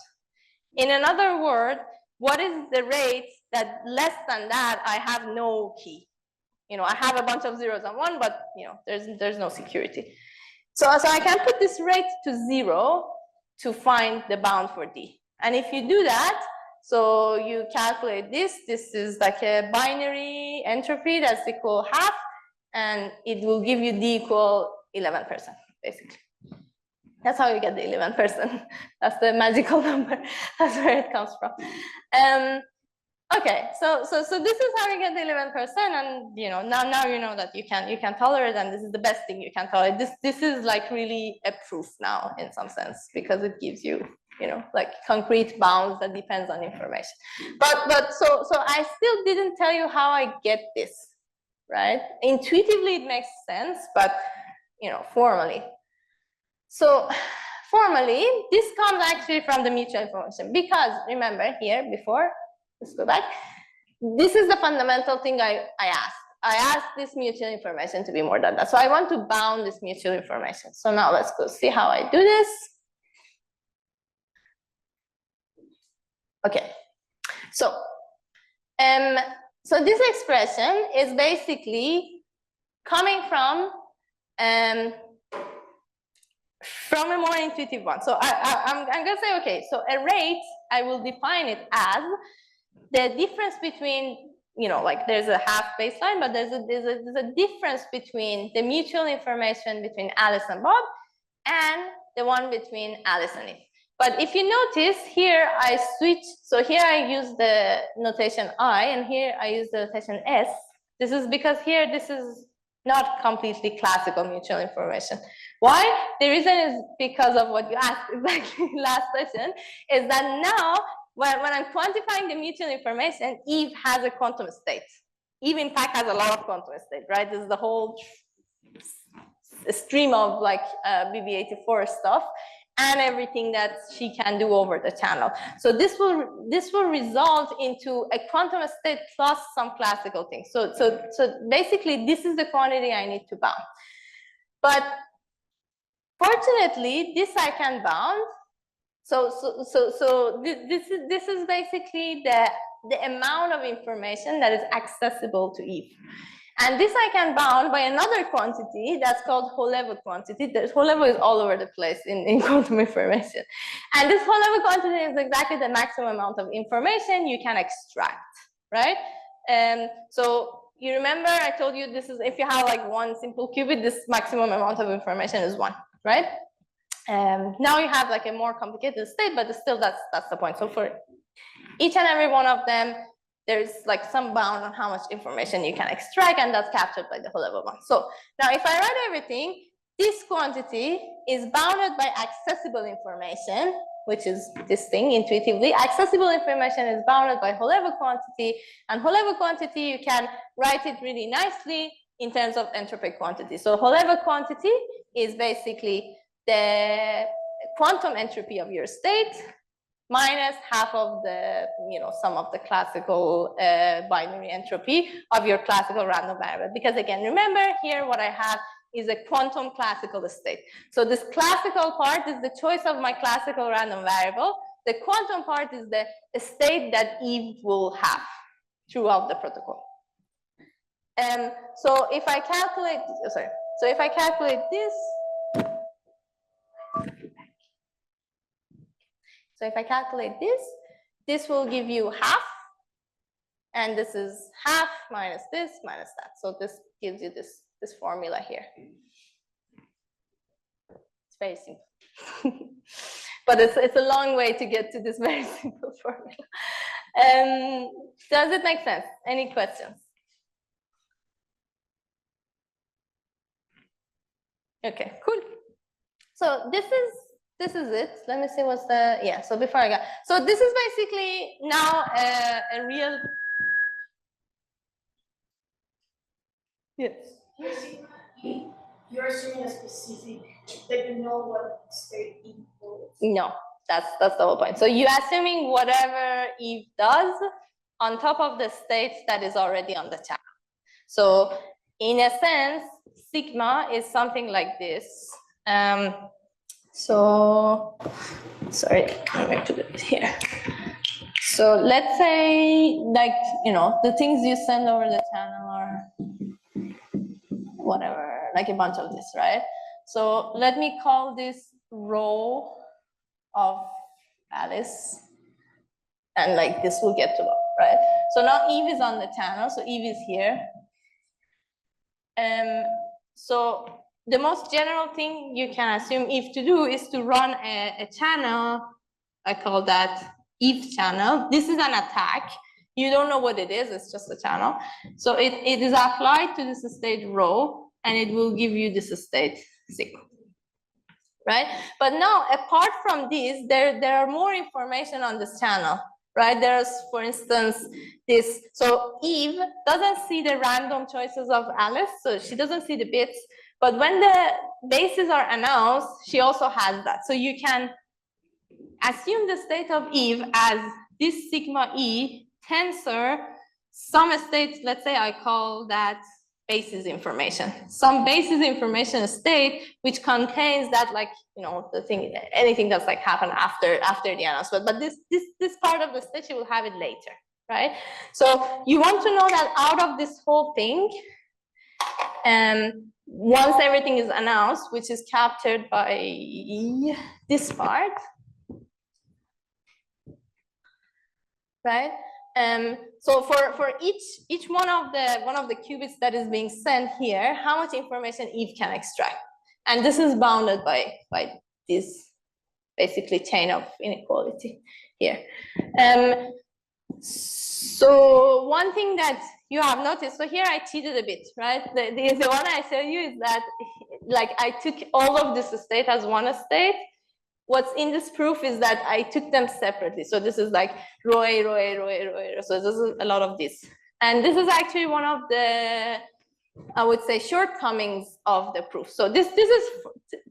In another word, what is the rate that less than that I have no key? I have a bunch of zeros and one, but there's no security. So I can put this rate to 0 to find the bound for D. And if you do that, so you calculate this is like a binary entropy that's equal half, and it will give you D equal 11%, basically. That's how you get the 11%. That's the magical number. That's where it comes from. Okay, so this is how you get the 11%, and now you know that you can tolerate, and this is the best thing you can tolerate. This is like really a proof now in some sense, because it gives you like concrete bounds that depends on information. But so I still didn't tell you how I get this, right? Intuitively it makes sense, but formally. So formally, this comes actually from the mutual information, because remember here before, let's go back. This is the fundamental thing I asked. I asked this mutual information to be more than that. So I want to bound this mutual information. So now let's go see how I do this. Okay. So this expression is basically coming from a more intuitive one. So I'm going to say, okay, so a rate, I will define it as the difference between, like there's a half baseline, but there's a difference between the mutual information between Alice and Bob and the one between Alice and Eve. But if you notice here, I switch. So here I use the notation I, and here I use the notation S. This is because here this is not completely classical mutual information. Why? The reason is because of what you asked exactly last session, is that now when I'm quantifying the mutual information, Eve has a quantum state. Eve in fact has a lot of quantum state, right? This is the whole stream of like BB84 stuff and everything that she can do over the channel. So this will result into a quantum state plus some classical things. So basically this is the quantity I need to bound. But fortunately, this I can bound. So this is basically the amount of information that is accessible to Eve. And this I can bound by another quantity that's called whole level quantity. The whole level is all over the place in quantum information. And this whole level quantity is exactly the maximum amount of information you can extract, right? So you remember I told you this is, if you have like one simple qubit, this maximum amount of information is 1, right? Now you have like a more complicated state, but still that's the point. So for each and every one of them, there's like some bound on how much information you can extract, and that's captured by the whole level one. So now if I write everything, this quantity is bounded by accessible information, which is this thing intuitively. Accessible information is bounded by whole level quantity, and whole level quantity, you can write it really nicely in terms of entropic quantity. So whole level quantity is basically the quantum entropy of your state minus half of the, sum of the classical binary entropy of your classical random variable. Because again, remember here what I have is a quantum classical state. So this classical part is the choice of my classical random variable. The quantum part is the state that Eve will have throughout the protocol. So if I calculate, so if I calculate this, so if I calculate this, this will give you half, and this is half minus this minus that. So this gives you this formula here. It's very simple, but it's a long way to get to this very simple formula. Does it make sense? Any questions? Okay, cool. So this is it. Let me see what's the, yeah, so before I go. So this is basically now a real, yes. You're assuming a specific, that you know what state equals. No, that's the whole point. So you're assuming whatever Eve does on top of the state that is already on the channel. So in a sense, sigma is something like this. So, sorry, I'm going to do it here. So let's say, like, the things you send over the channel or whatever, like a bunch of this, right? So let me call this row of Alice, and like this will get to Bob, right? So now Eve is on the channel, so Eve is here. So the most general thing you can assume Eve to do is to run a channel. I call that Eve channel. This is an attack. You don't know what it is, it's just a channel. So it is applied to this state rho, and it will give you this state sigma, right? But now, apart from this, there are more information on this channel, right? There's, for instance, this. So Eve doesn't see the random choices of Alice, so she doesn't see the bits, But when the bases are announced, she also has that. So you can assume the state of Eve as this sigma E tensor, some state, let's say I call that basis information. Some basis information state which contains that, like, you know, the thing, anything that's like happened after the announcement. But this part of the state, you will have it later, right? So you want to know that out of this whole thing, once everything is announced, which is captured by this part, right? So for each one of the qubits that is being sent here, how much information Eve can extract, and this is bounded by this basically chain of inequality here. So one thing that you have noticed, so here I cheated a bit, right? The one I tell you is that, like, I took all of this state as one state. What's in this proof is that I took them separately. So this is like rho A, rho A, rho A, rho A. So this is a lot of this. And this is actually one of the, I would say, shortcomings of the proof. So this is,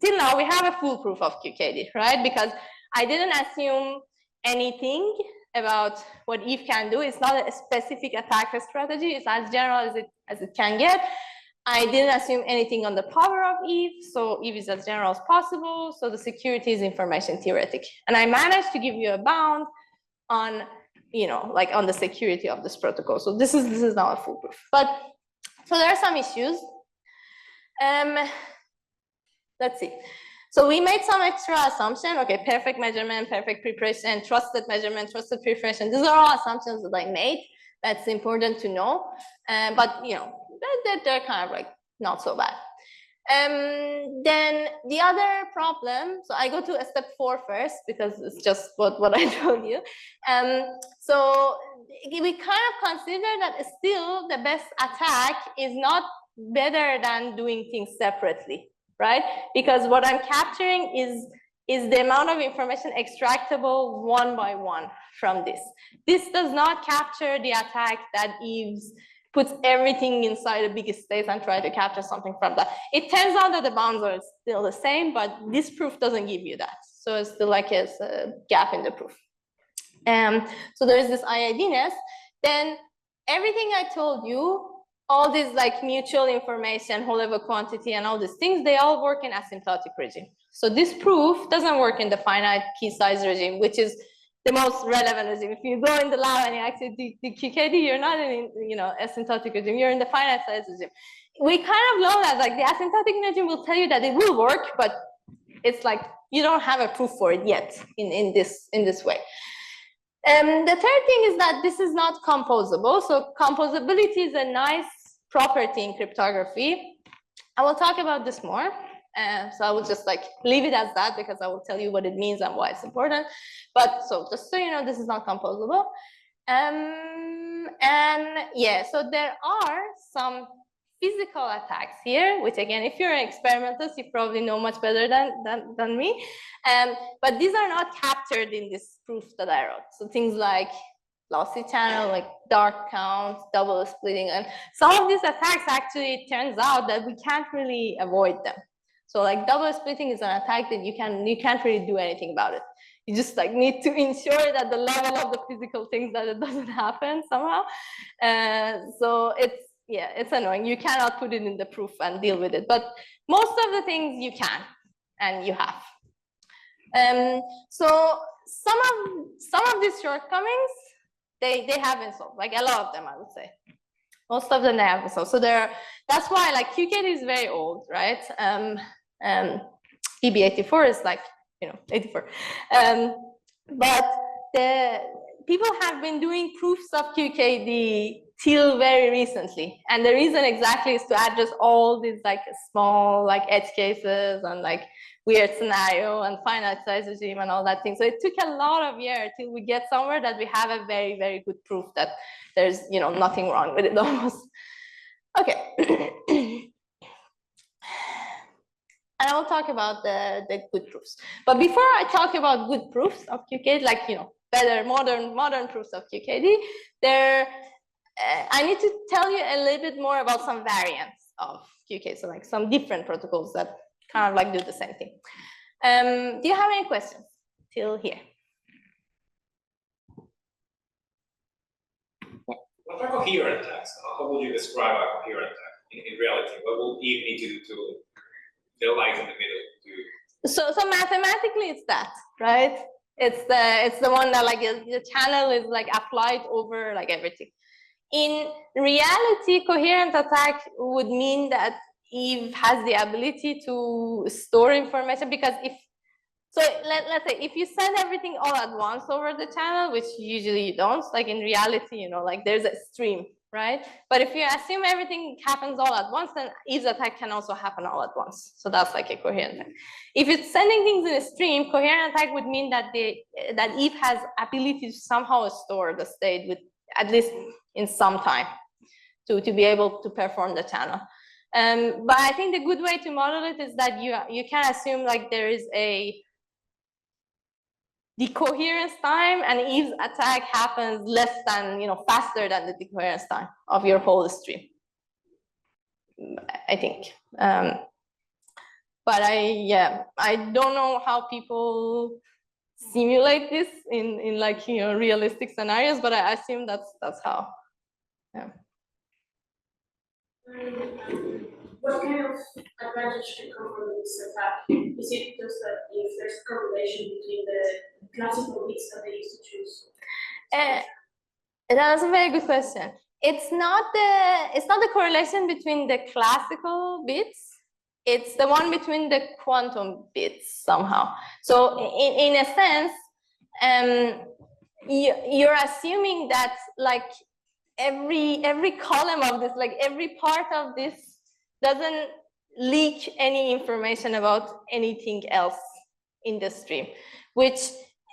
till now, we have a full proof of QKD, right? Because I didn't assume anything about what Eve can do. It's not a specific attack strategy. It's as general as it can get. I didn't assume anything on the power of Eve, so Eve is as general as possible, so the security is information theoretic. And I managed to give you a bound on, you know, like on the security of this protocol. So this is now a full proof. But, so there are some issues. Let's see. So we made some extra assumption. Okay, perfect measurement, perfect preparation, trusted measurement, trusted preparation. These are all assumptions that I made. That's important to know. But, you know, they're kind of like not so bad. Then the other problem, so I go to step 4 first because it's just what I told you. So we kind of consider that still the best attack is not better than doing things separately, right? Because what I'm capturing is the amount of information extractable one by one from this. This does not capture the attack that Eve's puts everything inside a big space and try to capture something from that. It turns out that the bounds are still the same, but this proof doesn't give you that. So it's still like a gap in the proof. So there is this IIDness. Then everything I told you, all these like mutual information, whole level quantity, and all these things, they all work in asymptotic regime. So this proof doesn't work in the finite key size regime, which is the most relevant regime. If you go in the lab and you actually do QKD, you're not in, you know, asymptotic regime, you're in the finite size regime. We kind of know that, like, the asymptotic regime will tell you that it will work, but it's like you don't have a proof for it yet in this way. The third thing is that this is not composable. So composability is a nice property in cryptography. I will talk about this more. So I will just like leave it as that because I will tell you what it means and why it's important. But so just so you know, this is not composable. And yeah, so there are some physical attacks here, which again, if you're an experimentalist, you probably know much better than me. But these are not captured in this proof that I wrote. So things like lossy channel, like dark count, double splitting, and some of these attacks actually, it turns out that we can't really avoid them. So like double splitting is an attack that you can't really do anything about it. You just like need to ensure that the level of the physical things that it doesn't happen somehow. So it's annoying. You cannot put it in the proof and deal with it. But most of the things you can and you have. So some of these shortcomings, they have been solved. Like a lot of them, I would say. Most of them they have been solved. So that's why like QKD is very old, right? EB84 is like, you know, 84. But the people have been doing proofs of QKD till very recently. And the reason exactly is to address all these like small like edge cases and like weird scenario and finite size regime and all that thing. So it took a lot of years till we get somewhere that we have a very, very good proof that there's, you know, nothing wrong with it almost. Okay. And I will talk about the good proofs. But before I talk about good proofs of QKD, like, you know, better modern proofs of QKD, I need to tell you a little bit more about some variants of QK, so like some different protocols that kind of like do the same thing. Do you have any questions till here? What are coherent attacks? How would you describe a coherent attack in reality? What will Eve need to do to the light in the middle? So mathematically, it's that, right? It's the one that like the channel is like applied over like everything. In reality, coherent attack would mean that Eve has the ability to store information, because let's say if you send everything all at once over the channel, which usually you don't, like in reality, you know, like there's a stream, right? But if you assume everything happens all at once, then Eve's attack can also happen all at once. So that's like a coherent attack. If it's sending things in a stream, coherent attack would mean that that Eve has ability to somehow store the state with at least in some time to be able to perform the channel. But I think the good way to model it is that you can assume like there is the coherence time, and Eve's attack happens less than, you know, faster than the decoherence time of your whole stream, I think. But I don't know how people simulate this in like, you know, realistic scenarios, but I assume that's how. Yeah. What kind of advantage can come from this attack? Is it just that if there's a correlation between the classical bits that they used to choose? That was a very good question. It's not the correlation between the classical bits. It's the one between the quantum bits somehow. So in a sense, you're assuming that like every column of this, like every part of this doesn't leak any information about anything else in the stream, which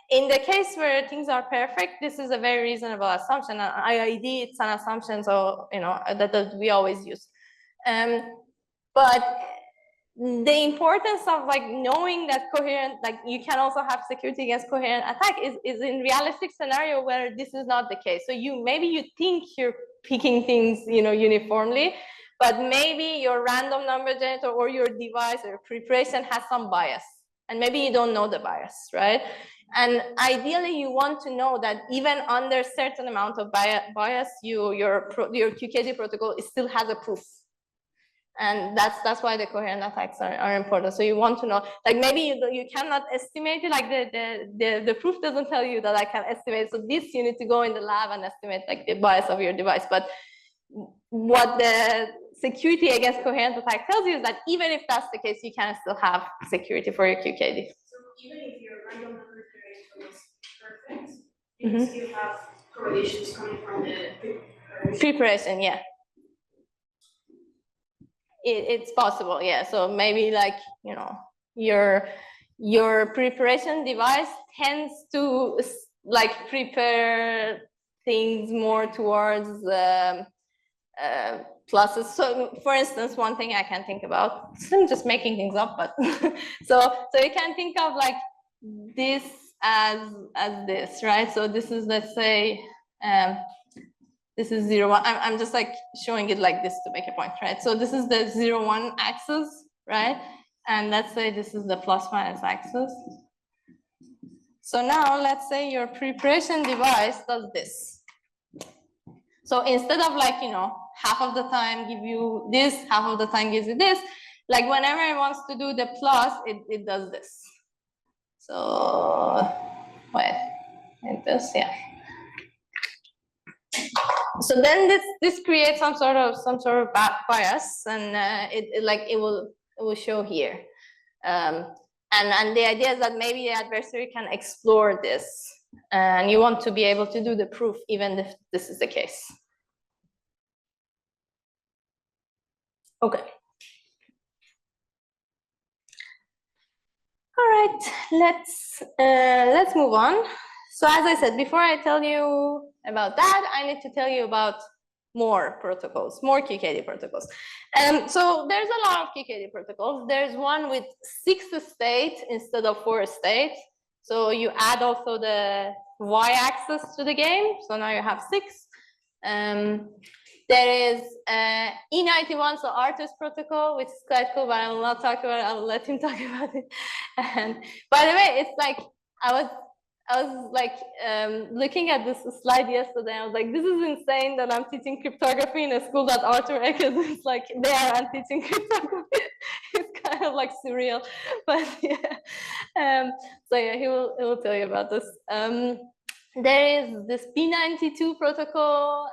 in the case where things are perfect, this is a very reasonable assumption. IID, it's an assumption, so you know that we always use. But the importance of like knowing that coherent, like you can also have security against coherent attack is in realistic scenario where this is not the case. So maybe you think you're picking things, you know, uniformly, but maybe your random number generator or your device or preparation has some bias, and maybe you don't know the bias, right? And ideally, you want to know that even under certain amount of bias, your QKD protocol still has a proof. And that's why the coherent attacks are important. So you want to know, like maybe you cannot estimate it, like the proof doesn't tell you that I can estimate. So this you need to go in the lab and estimate like the bias of your device. But what the security against coherent attack tells you is that even if that's the case, you can still have security for your QKD. So even if your random number generator is perfect, you can still have correlations coming from the preparation, yeah. It's possible, yeah. So maybe like, you know, your preparation device tends to like prepare things more towards pluses. So for instance, one thing I can think about, I'm just making things up, but so you can think of like this as this, right? So this is, let's say, this is 0, 1. I'm just like showing it like this to make a point, right? So this is the 0, 1 axis, right? And let's say this is the plus minus axis. So now let's say your preparation device does this. So instead of like, you know, half of the time give you this, half of the time gives you this, like whenever it wants to do the plus, it does this. So wait, like this, yeah. So then this creates some sort of bias, and it will show here, and the idea is that maybe the adversary can explore this, and you want to be able to do the proof even if this is the case. Okay. All right, let's move on. So as I said, before I tell you about that, I need to tell you about more protocols, more QKD protocols. So there's a lot of QKD protocols. There's one with 6 states instead of 4 states. So you add also the y-axis to the game. So now you have 6. There is E91, so Arthur's protocol, which is quite cool, but I will not talk about it. I will let him talk about it. And by the way, it's like I was like looking at this slide yesterday. I was like, this is insane that I'm teaching cryptography in a school that Arthur Eckes is like there and teaching cryptography. It's kind of like surreal, but yeah. So yeah, he will tell you about this. There is this P92 protocol.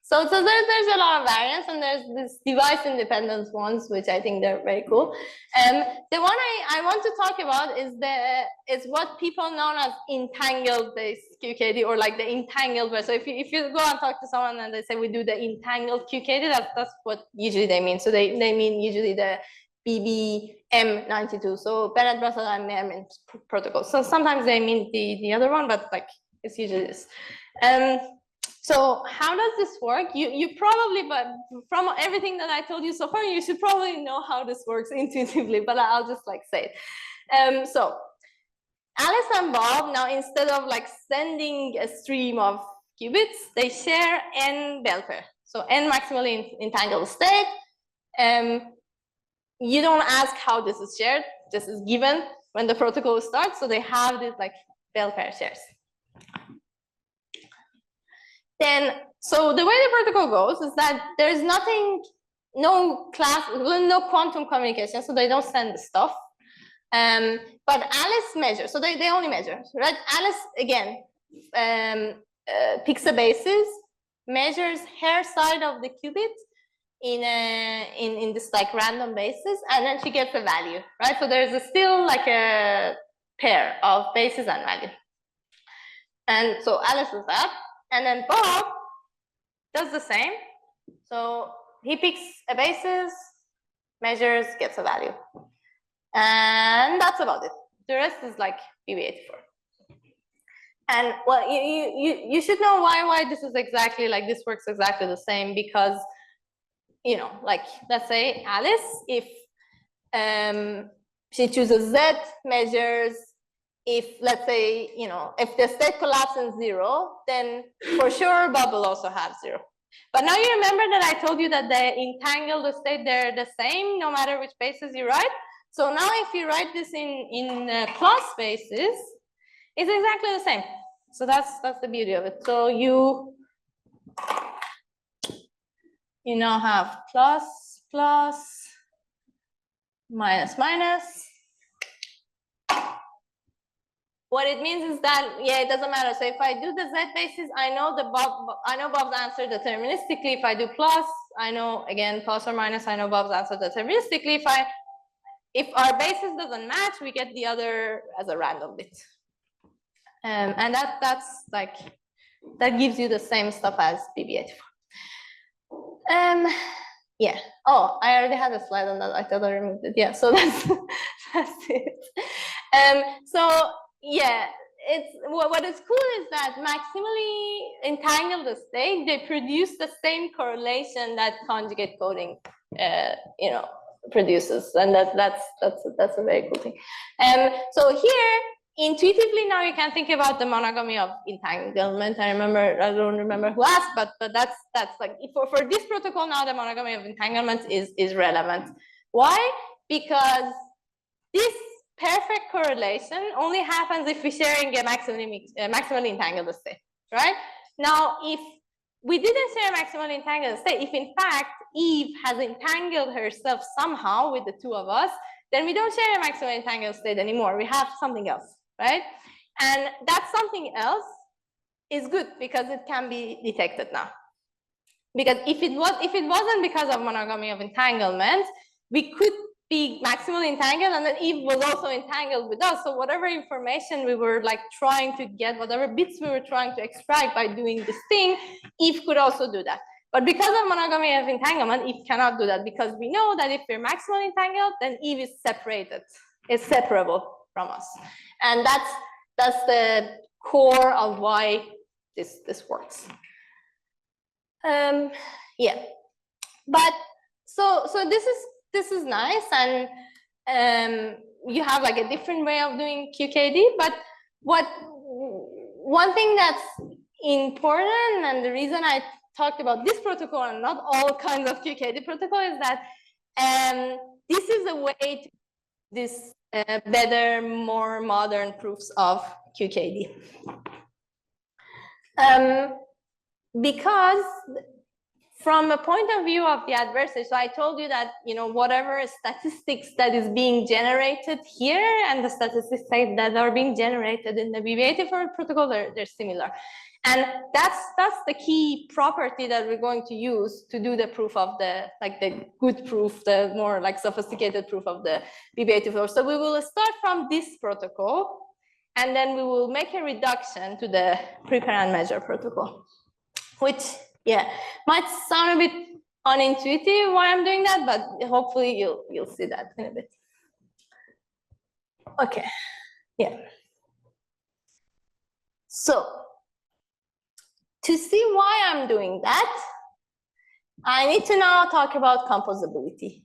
So there's a lot of variants, and there's this device independent ones, which I think they're very cool. The one I want to talk about is what people know as entangled based QKD, or like the entangled way. So if you go and talk to someone and they say we do the entangled QKD, that's what usually they mean. So they mean usually the BBM92, so Bennett Russell and Mermin protocol. So sometimes they mean the other one, but like it's usually this. So how does this work? You probably, but from everything that I told you so far, you should probably know how this works intuitively, but I'll just like say it. So Alice and Bob, now instead of like sending a stream of qubits, they share n bell pair. So n maximally entangled state. You don't ask how this is shared. This is given when the protocol starts. So they have this like bell pair shares. Then, so the way the protocol goes is that there's no quantum communication, so they don't send the stuff. But Alice measures, so they only measure, right? Alice, again, picks the basis, measures her side of the qubit in this like random basis, and then she gets a value, right? So there's still like a pair of basis and value. And so Alice is that. And then Bob does the same. So he picks a basis, measures, gets a value. And that's about it. The rest is like BB84. And well, you should know why this is exactly like this works exactly the same, because you know, like let's say Alice, if she chooses Z, measures. If let's say, you know, if the state collapses 0, then for sure Bob will also have 0. But now you remember that I told you that the entangled state, they're the same no matter which basis you write. So now if you write this in plus basis, it's exactly the same. So that's the beauty of it. So you now have plus, plus, minus, minus. What it means is that, yeah, it doesn't matter. So if I do the Z basis, I know Bob's answer deterministically. If I do plus, I know, again, plus or minus, I know Bob's answer deterministically. If our basis doesn't match, we get the other as a random bit. And that's like, that gives you the same stuff as BB84. Yeah. Oh, I already had a slide on that. I thought I removed it. Yeah. So that's it. So yeah, it's what is cool is that maximally entangled state, they produce the same correlation that conjugate coding, you know, produces, and that's a very cool thing. So here, intuitively now you can think about the monogamy of entanglement. I don't remember who asked, but that's like for this protocol now the monogamy of entanglement is relevant. Why? Because this perfect correlation only happens if we're sharing a maximally entangled state, right? Now, if we didn't share a maximally entangled state, if in fact Eve has entangled herself somehow with the two of us, then we don't share a maximally entangled state anymore. We have something else, right? And that something else is good because it can be detected now. Because if it wasn't because of monogamy of entanglement, we could be maximally entangled, and then Eve was also entangled with us. So whatever information we were like trying to get, whatever bits we were trying to extract by doing this thing, Eve could also do that. But because of monogamy of entanglement, Eve cannot do that, because we know that if we're maximally entangled, then Eve is separated. It's separable from us. And that's the core of why this works. Yeah. But so this is nice, and you have like a different way of doing QKD, but one thing that's important, and the reason I talked about this protocol and not all kinds of QKD protocol is that this is a way to this better, more modern proofs of QKD. Because from a point of view of the adversary, so I told you that, you know, whatever statistics that is being generated here and the statistics that are being generated in the BBA protocol, they're similar. And that's the key property that we're going to use to do the proof of the, like the good proof, the more like sophisticated proof of the BBA. So we will start from this protocol, and then we will make a reduction to the prepare and measure protocol, which, yeah, might sound a bit unintuitive why I'm doing that, but hopefully you'll see that in a bit. Okay, yeah. So to see why I'm doing that, I need to now talk about composability.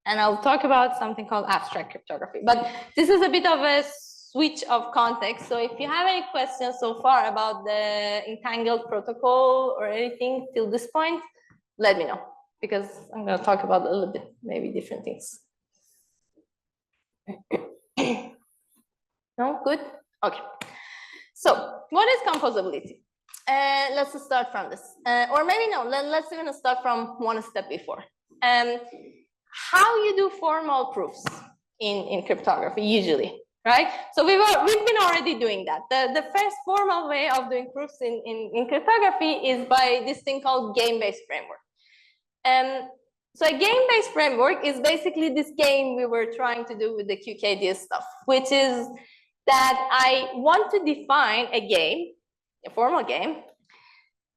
And I'll talk about something called abstract cryptography. But this is a bit of a switch of context. So if you have any questions so far about the entangled protocol or anything till this point, let me know, because I'm going to talk about a little bit, maybe different things. No, good? Okay. So what is composability? Let's start from this. Or maybe no, let's even start from one step before. How you do formal proofs in cryptography usually, right? So we've been already doing that. The first formal way of doing proofs in cryptography is by this thing called game-based framework. So a game-based framework is basically this game we were trying to do with the QKD stuff, which is that I want to define a game, a formal game,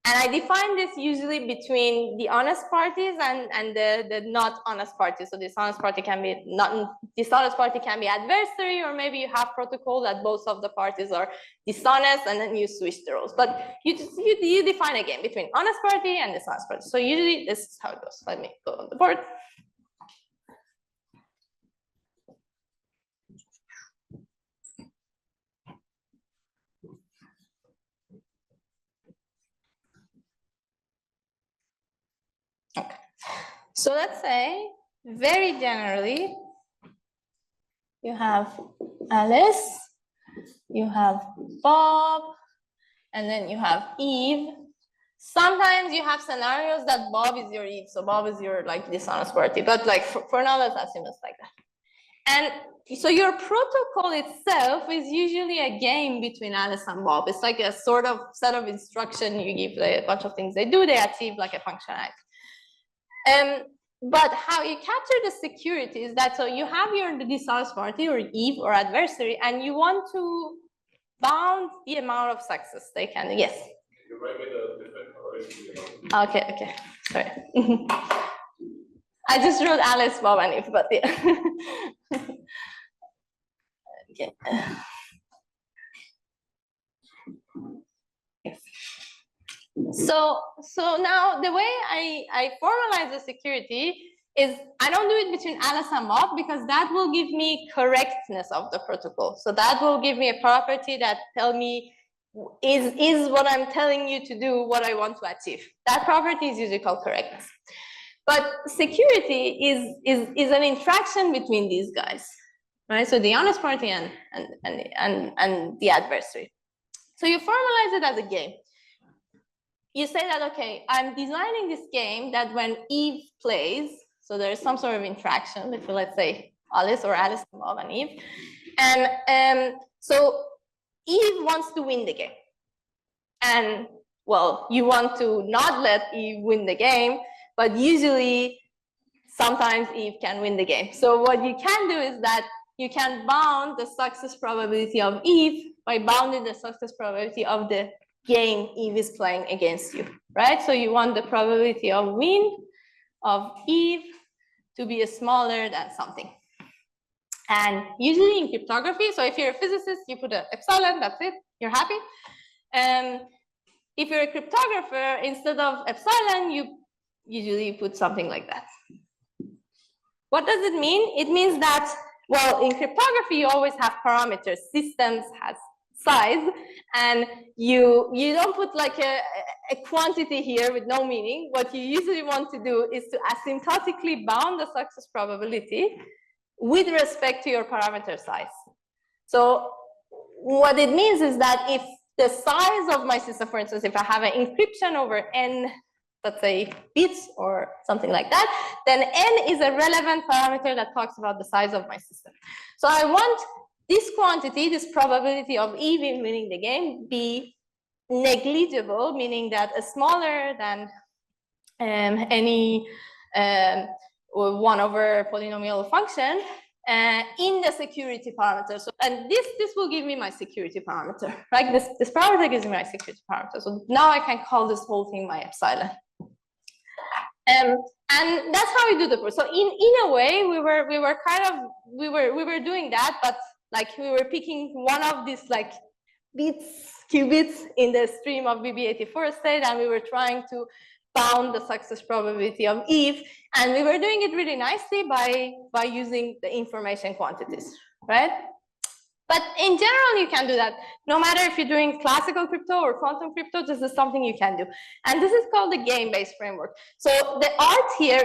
and I define this usually between the honest parties and the not honest parties. So dishonest party can be dishonest party can be adversary, or maybe you have protocol that both of the parties are dishonest, and then you switch the roles. But you define a game between honest party and dishonest party. So usually this is how it goes. Let me go on the board. Okay. So let's say, very generally, you have Alice, you have Bob, and then you have Eve. Sometimes you have scenarios that Bob is your Eve, so Bob is your like dishonest party. But like for now, let's assume it's like that. And so your protocol itself is usually a game between Alice and Bob. It's like a sort of set of instruction you give a bunch of things they do, they achieve like a functionality. But how you capture the security is that, so you have your dishonest party or Eve or adversary, and you want to bound the amount of success they can. Yes. You write with a different color. Okay, sorry. I just wrote Alice, Bob, and Eve, but yeah. Okay. So now the way I formalize the security is I don't do it between Alice and Bob, because that will give me correctness of the protocol. So that will give me a property that tell me is what I'm telling you to do what I want to achieve. That property is usually called correctness. But security is an interaction between these guys, right? So the honest party and the adversary. So you formalize it as a game. You say that, okay, I'm designing this game that when Eve plays, so there's some sort of interaction between, let's say, Alice or Alice and Bob and Eve. And so Eve wants to win the game. And, well, you want to not let Eve win the game, but usually, sometimes Eve can win the game. So what you can do is that you can bound the success probability of Eve by bounding the success probability of the game Eve is playing against you, right? So you want the probability of win of Eve to be smaller than something. And usually in cryptography, so if you're a physicist, you put an epsilon, that's it, you're happy. If you're a cryptographer, instead of epsilon, you usually put something like that. What does it mean? It means that, well, in cryptography, you always have parameters. Systems has size, and you don't put like a quantity here with no meaning. What you usually want to do is to asymptotically bound the success probability with respect to your parameter size. So what it means is that if the size of my system, for instance, if I have an encryption over n, let's say bits or something like that, then n is a relevant parameter that talks about the size of my system. So I want this quantity, this probability of even winning the game, be negligible, meaning that a smaller than any 1 over polynomial function in the security parameter. So, and this will give me my security parameter, right? This parameter gives me my security parameter. So now I can call this whole thing my epsilon. And that's how we do the proof. So in a way, we were doing that, but like we were picking one of these like qubits in the stream of BB84 state, and we were trying to bound the success probability of Eve, and we were doing it really nicely by using the information quantities, right? But in general, you can do that. No matter if you're doing classical crypto or quantum crypto, this is something you can do. And this is called the game-based framework. So the art here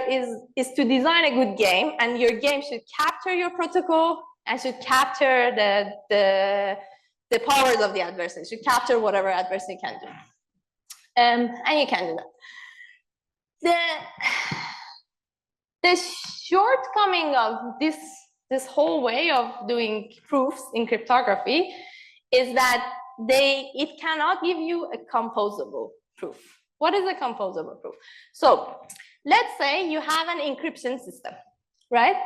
is to design a good game, and your game should capture your protocol and should capture the powers of the adversary, should capture whatever adversary can do. And you can do that. The shortcoming of this whole way of doing proofs in cryptography is that it cannot give you a composable proof. What is a composable proof? So let's say you have an encryption system, right?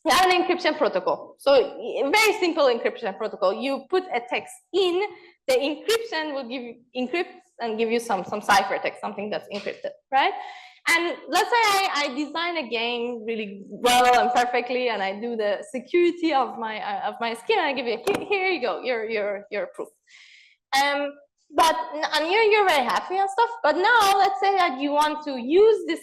You have an encryption protocol. So a very simple encryption protocol. You put a text in, the encryption will encrypt and give you some ciphertext, something that's encrypted, right? And let's say I design a game really well and perfectly, and I do the security of my scheme, and I give you here you go, your proof. And you're very happy and stuff. But now let's say that you want to use this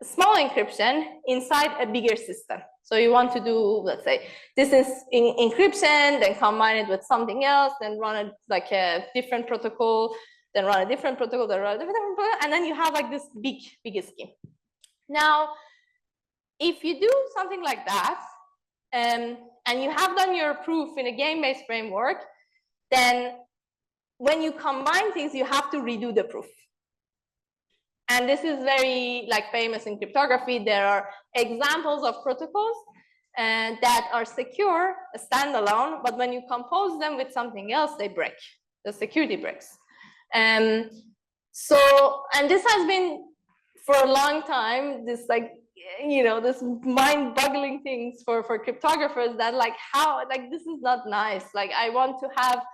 small encryption inside a bigger system. So you want to do, let's say, this is encryption, then combine it with something else, then run it like a different protocol, then run a different protocol, then run a different protocol, and then you have like this big scheme. Now, if you do something like that, and you have done your proof in a game-based framework, then when you combine things, you have to redo the proof. And this is very like famous in cryptography. There are examples of protocols that are secure, standalone, but when you compose them with something else, they break. The security breaks. And this has been for a long time, this like, you know, this mind-boggling things for cryptographers that like how, like this is not nice. Like I want to have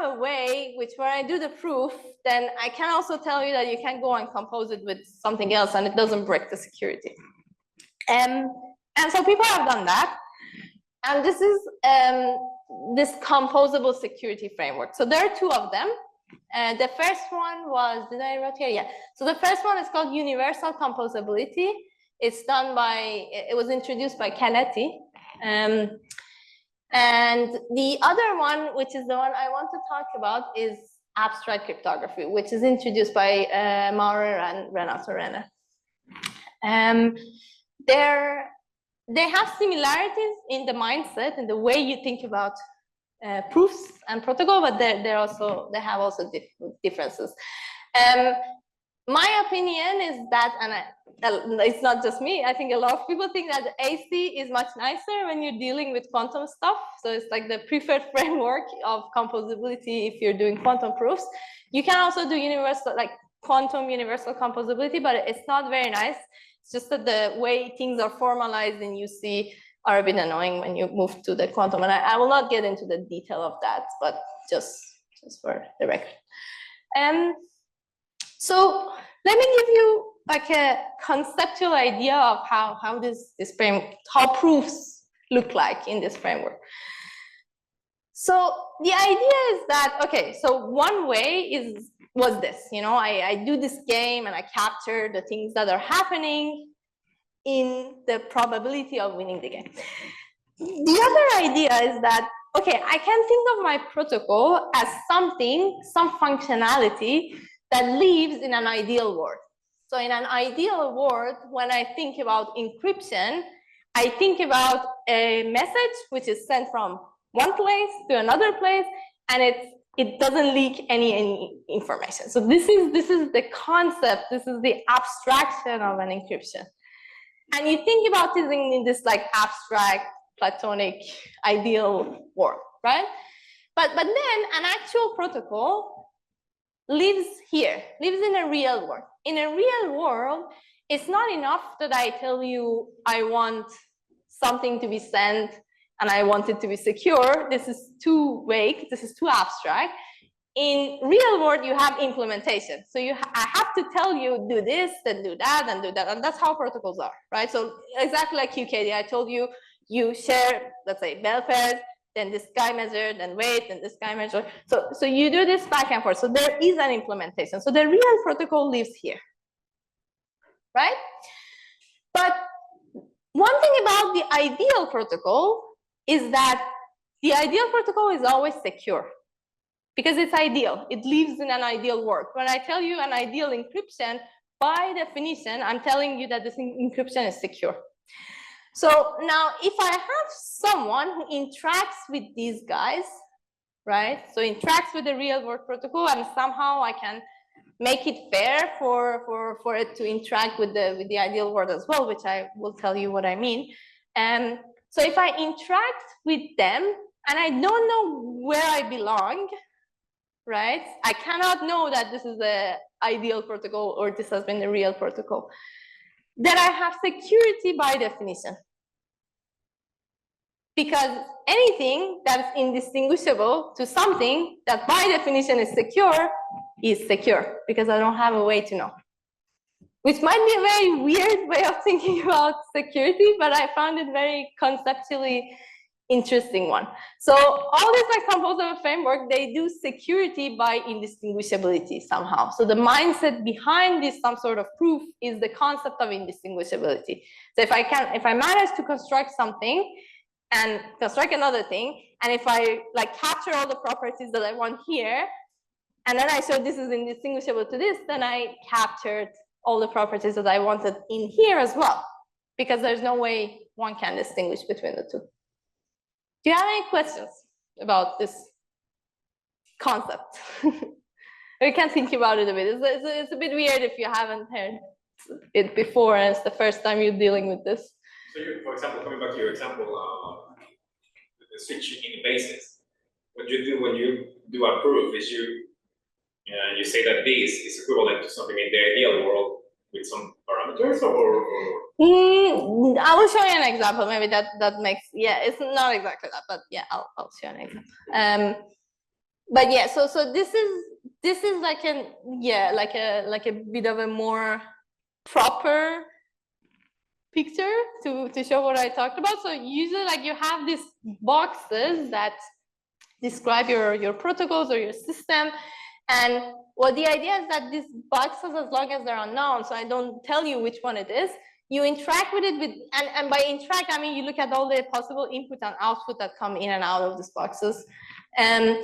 a way which when I do the proof, then I can also tell you that you can go and compose it with something else and it doesn't break the security. And so people have done that. And this is this composable security framework. So there are two of them. The first one was, did I write here? Yeah. So the first one is called universal composability. It's done by, it was introduced by Canetti. And the other one, which is the one I want to talk about, is abstract cryptography, which is introduced by Maurer and Renato Renner. They have similarities in the mindset and the way you think about proofs and protocol, but they have also differences. My opinion is that, and it's not just me, I think a lot of people think that the OIST is much nicer when you're dealing with quantum stuff. So it's like the preferred framework of composability if you're doing quantum proofs. You can also do universal, like quantum universal composability, but it's not very nice. It's just that the way things are formalized in UC are a bit annoying when you move to the quantum. And I will not get into the detail of that, but just for the record. So let me give you like a conceptual idea of how this framework, how proofs look like in this framework. So the idea is that, okay, so one way was this, you know, I do this game and I capture the things that are happening in the probability of winning the game. The other idea is that, okay, I can think of my protocol as something, some functionality that lives in an ideal world. So in an ideal world, when I think about encryption, I think about a message which is sent from one place to another place, and it doesn't leak any information. So this is the concept, this is the abstraction of an encryption. And you think about this in this like abstract, platonic, ideal world, right? But then an actual protocol lives here, lives in a real world. In a real world, it's not enough that I tell you I want something to be sent and I want it to be secure. This is too vague, this is too abstract. In real world, you have implementation. So I have to tell you, do this, then do that, and do that. And that's how protocols are, right? So exactly like QKD, I told you, you share, let's say, bell pairs, then this guy measured, then wait, then this guy measured. So you do this back and forth. So there is an implementation. So the real protocol lives here, right? But one thing about the ideal protocol is that the ideal protocol is always secure because it's ideal. It lives in an ideal world. When I tell you an ideal encryption, by definition, I'm telling you that this encryption is secure. So now if I have someone who interacts with these guys, right? So interacts with the real world protocol, and somehow I can make it fair for it to interact with the ideal world as well, which I will tell you what I mean. And so if I interact with them and I don't know where I belong, right? I cannot know that this is the ideal protocol or this has been the real protocol. Then I have security by definition. Because anything that's indistinguishable to something that by definition is secure, because I don't have a way to know. Which might be a very weird way of thinking about security, but I found it very conceptually interesting one. So all these like composed of a framework, they do security by indistinguishability somehow. So the mindset behind this some sort of proof is the concept of indistinguishability. So if I manage to construct something and construct another thing, and if I like capture all the properties that I want here, and then I show this is indistinguishable to this, then I captured all the properties that I wanted in here as well, because there's no way one can distinguish between the two. Do you have any questions about this concept? You can think about it a bit. It's a bit weird if you haven't heard it before and it's the first time you're dealing with this. So, for example, coming back to your example, the switching in basis, what you do when you do a proof is you say that this is equivalent to something in the ideal world with some parameters, or? I will show you an example. Maybe that makes, yeah, it's not exactly that, but yeah, I'll show an example. But yeah, so this is like an, yeah, like a bit of a more proper picture to show what I talked about. So usually like you have these boxes that describe your protocols or your system, and what the idea is that these boxes, as long as they're unknown, so I don't tell you which one it is, you interact with it and by interact I mean you look at all the possible input and output that come in and out of these boxes, and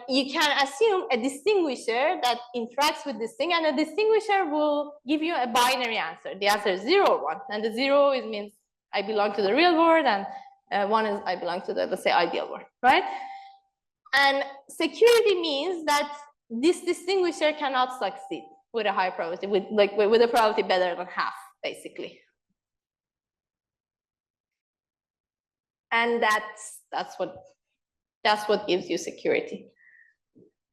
you can assume a distinguisher that interacts with this thing, and a distinguisher will give you a binary answer. The answer is 0 or 1, and the 0 means I belong to the real world, and 1 is I belong to the, let's say, ideal world, right? And security means that this distinguisher cannot succeed with a high probability, with a probability better than half, basically. And that's what gives you security.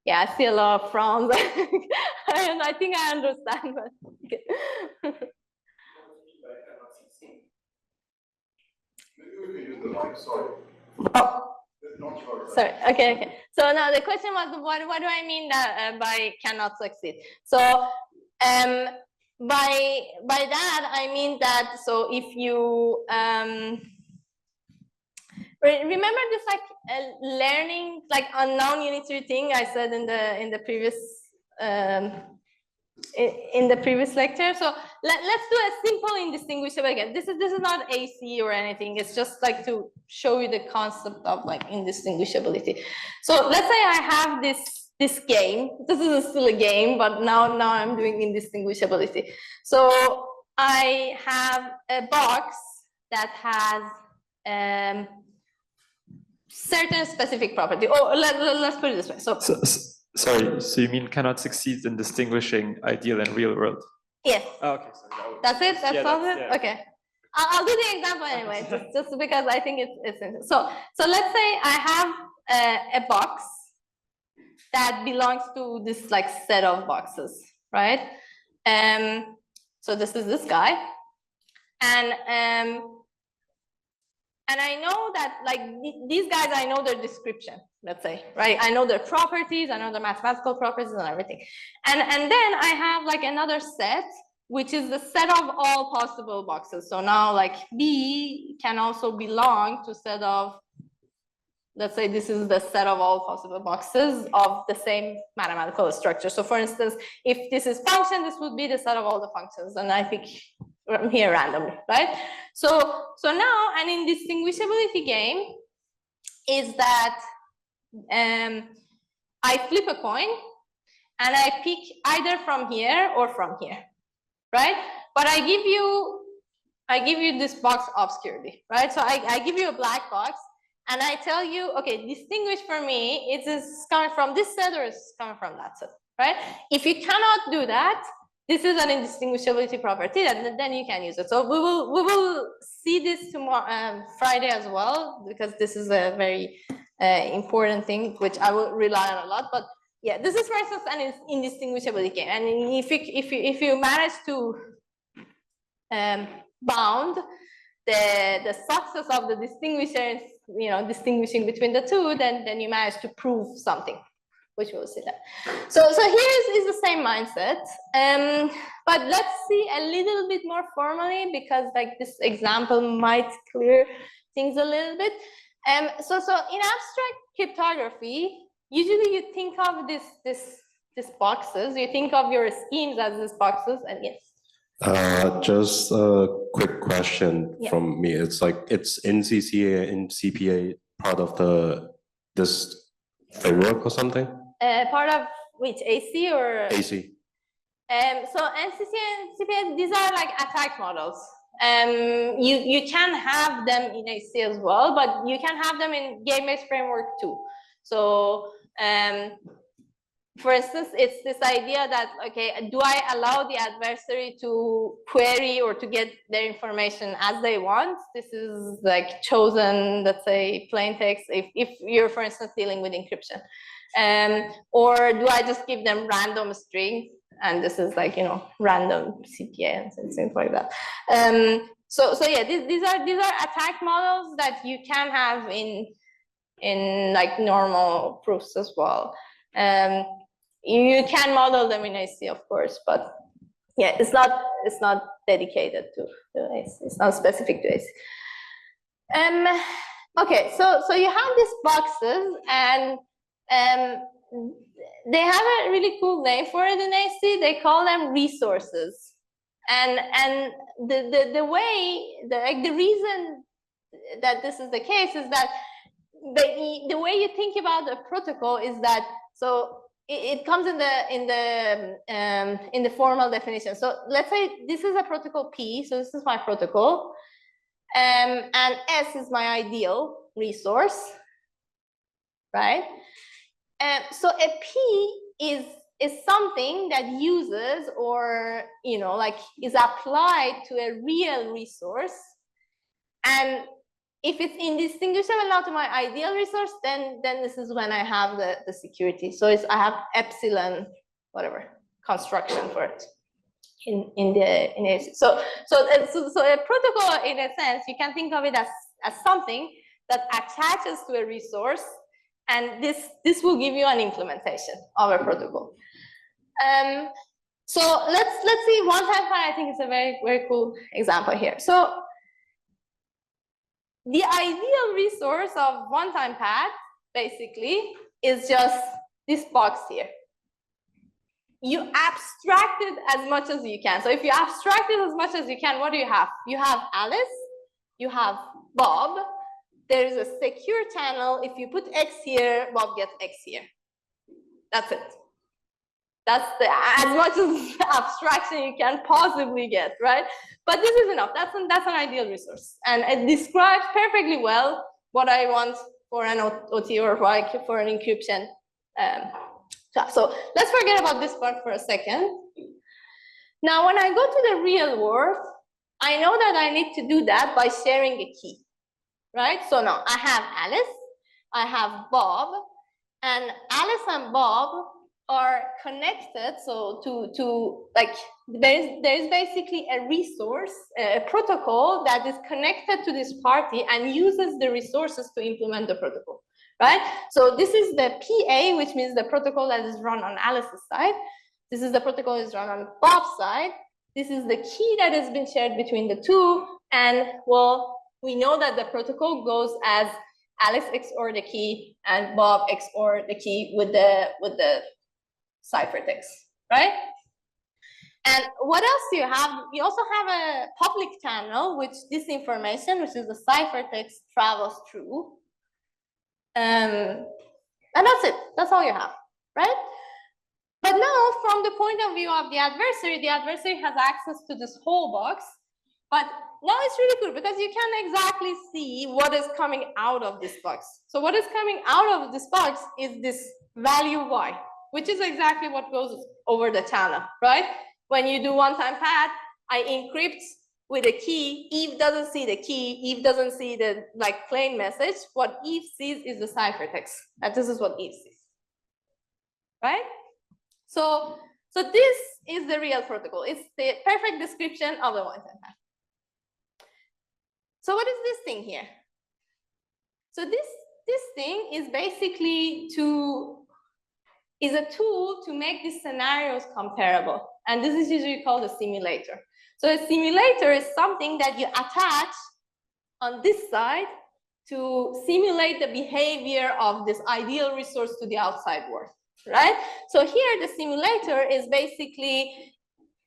Yeah, I see a lot of frowns. I think I understand, but okay. Maybe we can use the mic, sorry. Oh. Sorry. Okay. So now the question was, what do I mean that by cannot succeed? So by that I mean that, so if you remember this like learning like unknown unitary thing I said in the previous in the previous lecture. So let's do a simple indistinguishable again. This is not AC or anything. It's just like to show you the concept of like indistinguishability. So let's say I have this game. This is still a game, but now I'm doing indistinguishability. So I have a box that has certain specific property. Oh, let's put it this way. Sorry, so you mean cannot succeed in distinguishing ideal and real world? Yes. Oh, okay, sorry. That's it? That's it? Yeah. Okay. I'll do the example anyway, just because I think it's interesting. So let's say I have a box that belongs to this like set of boxes, right? So this is this guy. And I know that like these guys, I know their description, let's say, right? I know their properties, I know their mathematical properties and everything. And then I have like another set, which is the set of all possible boxes. So now like B can also belong to set of, let's say this is the set of all possible boxes of the same mathematical structure. So for instance, if this is function, this would be the set of all the functions, and I pick here randomly, right? So now an indistinguishability game is that I flip a coin and I pick either from here or from here, right? But I give you this box obscurely, right? So I give you a black box and I tell you, okay, distinguish for me, is this coming from this set or is this coming from that set, right? If you cannot do that, this is an indistinguishability property, and then you can use it. So we will see this tomorrow, Friday as well, because this is a very important thing which I will rely on a lot. But yeah, this is for instance an indistinguishability game, and if you manage to bound the success of the distinguisher, distinguishing between the two, then you manage to prove something, which we'll see that. So here is the same mindset, but let's see a little bit more formally, because like this example might clear things a little bit. So in abstract cryptography, usually you think of these boxes, you think of your schemes as these boxes, and yes. Just a quick question from me. It's like it's in CCA, in CPA, part of this framework or something? Part of which, AC or? AC. So NCC and CPA, these are like attack models. You can have them in AC as well, but you can have them in game-based framework too. So for instance, it's this idea that, okay, do I allow the adversary to query or to get their information as they want? This is like chosen, let's say, plain text, if you're, for instance, dealing with encryption. Or do I just give them random string? And this is like, random CPA and things like that. So yeah, these are attack models that you can have in like normal proofs as well. You can model them in AC, of course, but yeah, it's not dedicated to AC. It's not specific to AC. Okay, so you have these boxes, and they have a really cool name for it in AC. They call them resources, and the reason that this is the case is that the way you think about the protocol is that, so it comes in the formal definition. So let's say this is a protocol P. So this is my protocol, and S is my ideal resource, right? So a P is something that uses or like is applied to a real resource, and if it's indistinguishable now to my ideal resource, then this is when I have the security. So I have epsilon whatever construction for it in AC. So a protocol, in a sense, you can think of it as something that attaches to a resource, and this will give you an implementation of a protocol. So let's see one-time pad. I think it's a very, very cool example here. So the ideal resource of one-time pad basically is just this box here. you abstract it as much as you can. So if you abstract it as much as you can, what do you have? You have Alice, you have Bob. There is a secure channel. If you put X here, Bob gets X here. That's it. That's as much as abstraction you can possibly get, right? But this is enough. That's an ideal resource, and it describes perfectly well what I want for an OT or for an encryption. So let's forget about this part for a second. Now, when I go to the real world, I know that I need to do that by sharing a key, right? So now I have Alice, I have Bob, and Alice and Bob are connected. So to like there's basically a resource, a protocol that is connected to this party and uses the resources to implement the protocol, right? So this is the PA, which means the protocol that is run on Alice's side. This is the protocol that is run on Bob's side. This is the key that has been shared between the two. And well, we know that the protocol goes as Alice XOR the key and Bob XOR the key with the ciphertext, right? And what else do you have? You also have a public channel, which this information, which is the ciphertext, travels through. And that's it. That's all you have, right? But now, from the point of view of the adversary has access to this whole box. But now it's really cool because you can exactly see what is coming out of this box. So what is coming out of this box is this value y, which is exactly what goes over the channel, right? When you do one-time pad, I encrypt with a key. Eve doesn't see the key. Eve doesn't see the plain message. What Eve sees is the ciphertext. And this is what Eve sees, right? So this is the real protocol. It's the perfect description of the one-time pad. So what is this thing here? So this thing is basically is a tool to make these scenarios comparable. And this is usually called a simulator. So a simulator is something that you attach on this side to simulate the behavior of this ideal resource to the outside world, right? So here the simulator is basically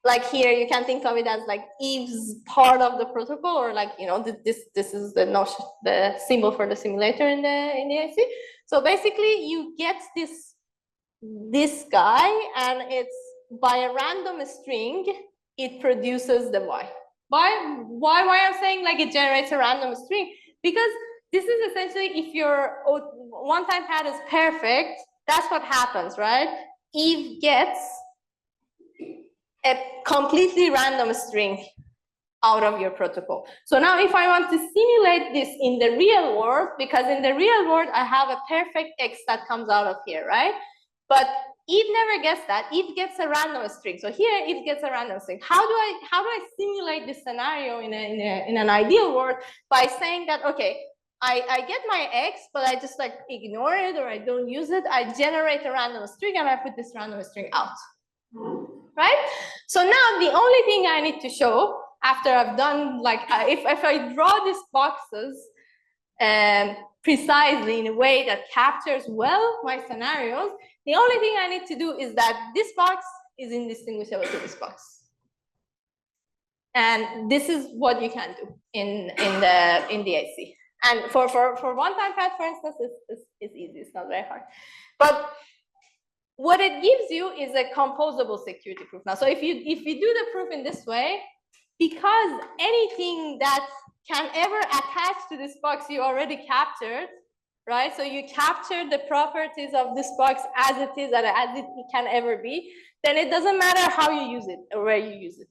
like here you can think of it as like Eve's part of the protocol, or like, you know, this is the notion, the symbol for the simulator in the IC. So basically you get this guy, and it's by a random string, it produces the y. Why I'm saying like it generates a random string? Because this is essentially, if your one-time pad is perfect, that's what happens, right? Eve gets a completely random string out of your protocol. So now if I want to simulate this in the real world, because in the real world, I have a perfect X that comes out of here, right? But Eve never gets that. Eve gets a random string. So here Eve gets a random string. How do I simulate this scenario in an ideal world? By saying that, okay, I get my X, but I just like ignore it, or I don't use it. I generate a random string and I put this random string out, right? So now the only thing I need to show after I've done, like, if I draw these boxes precisely in a way that captures well my scenarios, the only thing I need to do is that this box is indistinguishable to this box. And this is what you can do in the AC. And for one-time pad, for instance, it's easy. It's not very hard. But what it gives you is a composable security proof. Now, so if you do the proof in this way, because anything that can ever attach to this box you already captured, right? So you capture the properties of this box as it is, and as it can ever be, then it doesn't matter how you use it or where you use it.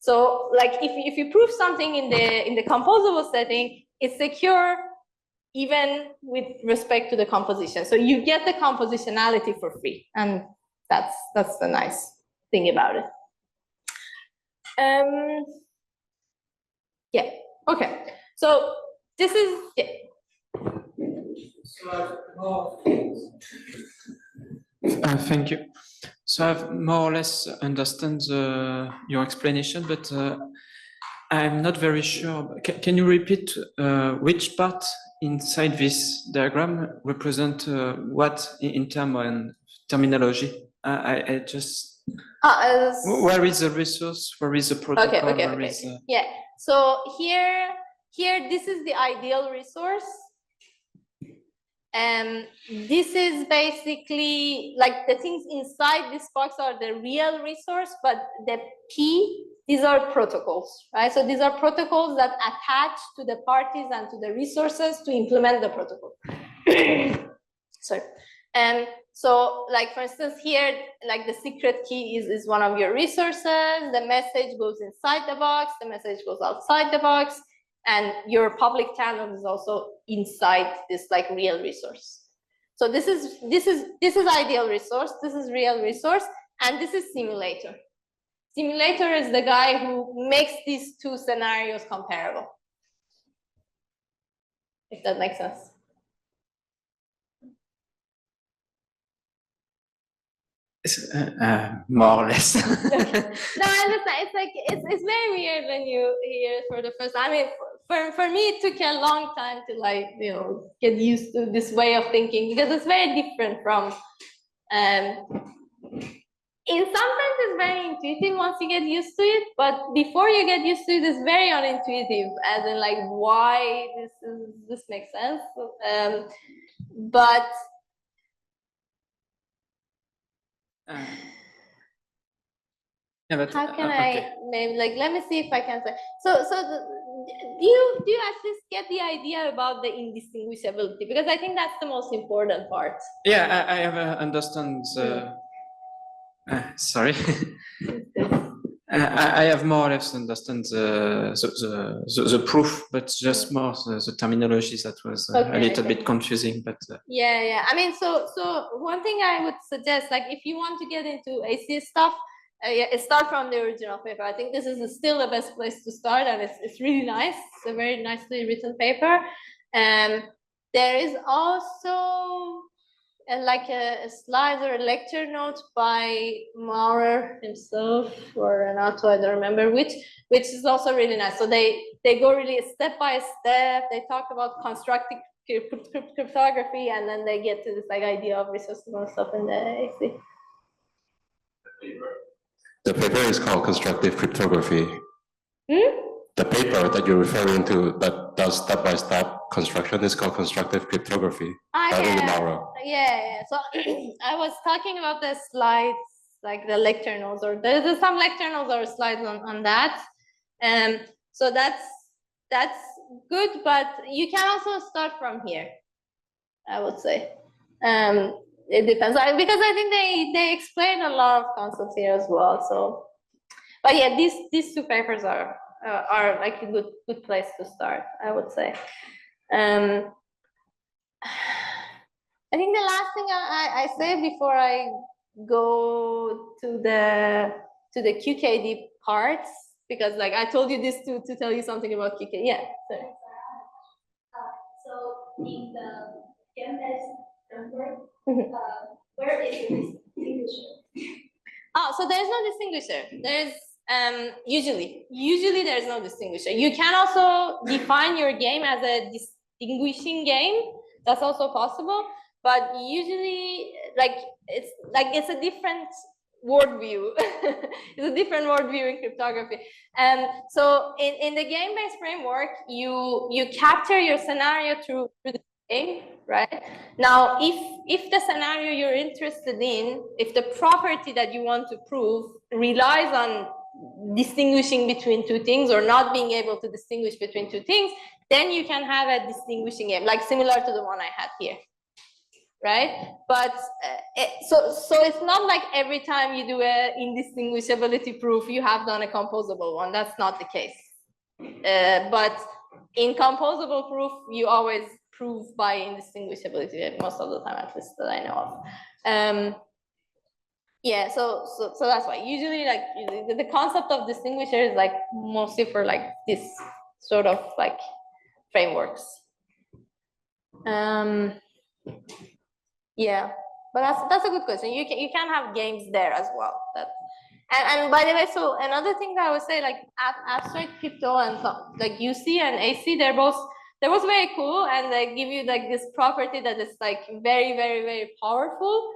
So like if you prove something in the composable setting, it's secure even with respect to the composition. So you get the compositionality for free, and that's the nice thing about it. Yeah. Okay. So this is Thank you. So I've more or less understand your explanation, but I'm not very sure. Can you repeat which part inside this diagram represent what in terms of terminology? I just Where is the resource? Where is the protocol? Okay. Yeah. So here, this is the ideal resource. And this is basically like the things inside this box are the real resource, but the P, these are protocols, right? So these are protocols that attach to the parties and to the resources to implement the protocol. Sorry. And so like, for instance, here, like the secret key is one of your resources. The message goes inside the box. The message goes outside the box. And your public channel is also inside this like real resource. So this is ideal resource. This is real resource. And this is simulator. Simulator is the guy who makes these two scenarios comparable. If that makes sense. More or less. No, I understand. It's like it's very weird when you hear it for the first time. I mean, for me, it took a long time to like get used to this way of thinking because it's very different from. Sometimes it's very intuitive once you get used to it, but before you get used to it, it's very unintuitive. As in, like, why this makes sense, but. Yeah, but, how can okay. I maybe like let me see if I can say so do you at least get the idea about the indistinguishability, because I think that's the most important part. Yeah, I have understand sorry. I have more or less understand the proof, but just more the terminology that was a little bit confusing. But yeah, I mean, so one thing I would suggest, like if you want to get into AC stuff, start from the original paper. I think this is still the best place to start, and it's really nice. It's a very nicely written paper. There is also like a slide or a lecture note by Maurer himself or Renato, I don't remember which is also really nice. So they go really step by step. They talk about constructing cryptography, and then they get to this like idea of resources and stuff in the AC. The paper is called Constructive Cryptography. The paper that you're referring to that does step-by-step construction is called Constructive Cryptography. Yeah. So I was talking about the slides, like the lecture notes, or there's some lecture notes or slides on that. So that's good, but you can also start from here, I would say. It depends, because I think they explain a lot of concepts here as well. So, but yeah, these two papers are like a good place to start, I would say. I think the last thing I say before I go to the QKD parts, because like I told you this to tell you something about QKD. Yeah. Sorry. So in the MS framework, where is the distinguisher? Oh, so there's no distinguisher. There's usually there's no distinguisher. You can also define your game as a distinguishing game. That's also possible, but usually it's a different worldview. It's a different worldview in cryptography. So in the game-based framework, you capture your scenario through the game, right? Now, if the scenario you're interested in, if the property that you want to prove relies on distinguishing between two things or not being able to distinguish between two things, then you can have a distinguishing game, like similar to the one I had here, right? But so it's not like every time you do a indistinguishability proof, you have done a composable one. That's not the case. But in composable proof, you always prove by indistinguishability, most of the time, at least that I know of. Yeah, so that's why usually like the concept of distinguisher is like mostly for like this sort of like frameworks. Yeah, but that's a good question. You can have games there as well. And by the way, so another thing that I would say, like abstract crypto and like UC and AC, they're both very cool, and they give you like this property that is like very, very, very powerful.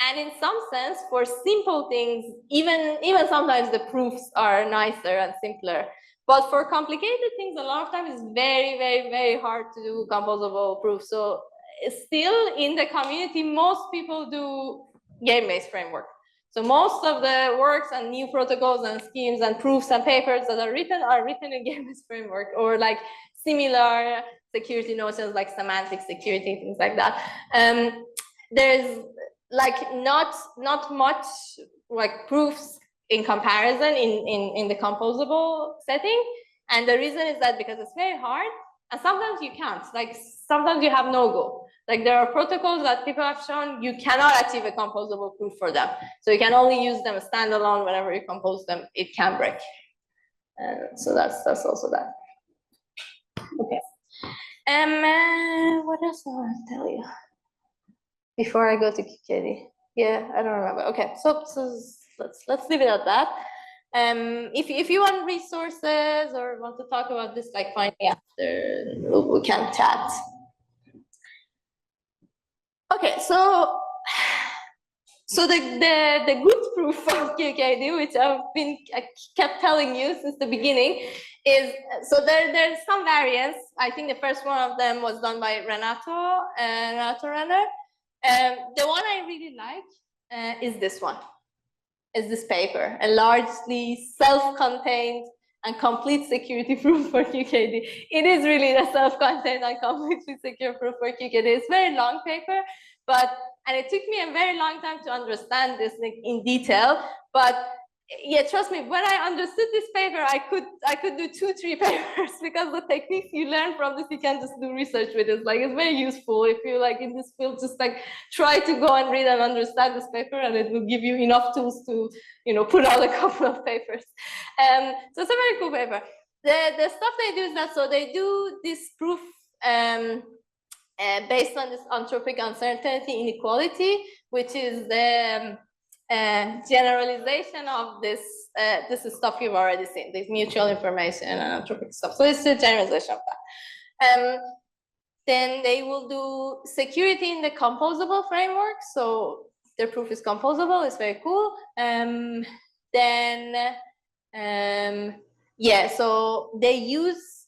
And in some sense, for simple things, even sometimes the proofs are nicer and simpler. But for complicated things, a lot of times it's very, very, very hard to do composable proofs. So still in the community, most people do game-based framework. So most of the works and new protocols and schemes and proofs and papers that are written in game-based framework, or like similar security notions like semantic security, things like that. There's like not much like proofs in comparison in the composable setting. And the reason is that because it's very hard, and sometimes you can't, like sometimes you have no go. Like there are protocols that people have shown you cannot achieve a composable proof for them. So you can only use them standalone. Whenever you compose them, it can break. So that's also that. Okay. What else I want to tell you before I go to QKD? Yeah, I don't remember. Okay, so let's leave it at that. If you want resources or want to talk about this, like find me after, we can chat. Okay, so the good proof of QKD, which I kept telling you since the beginning, is so there's some variants. I think the first one of them was done by Renato Renner. The one I really like is this one. Is this paper, a largely self-contained and complete security proof for QKD. It is really the self-contained and completely secure proof for QKD. It's a very long paper, and it took me a very long time to understand this in detail. But yeah, trust me, when I understood this paper, I could do 2-3 papers, because the techniques you learn from this, you can just do research with it. Like it's very useful if you like in this field, just like try to go and read and understand this paper, and it will give you enough tools to put out a couple of papers. So it's a very cool paper. The stuff they do is that, so they do this proof based on this anthropic uncertainty inequality, which is the generalization of this. This is stuff you've already seen, this mutual information and anthropic stuff. So it's a generalization of that. Then they will do security in the composable framework. So their proof is composable. It's very cool. Yeah, so they use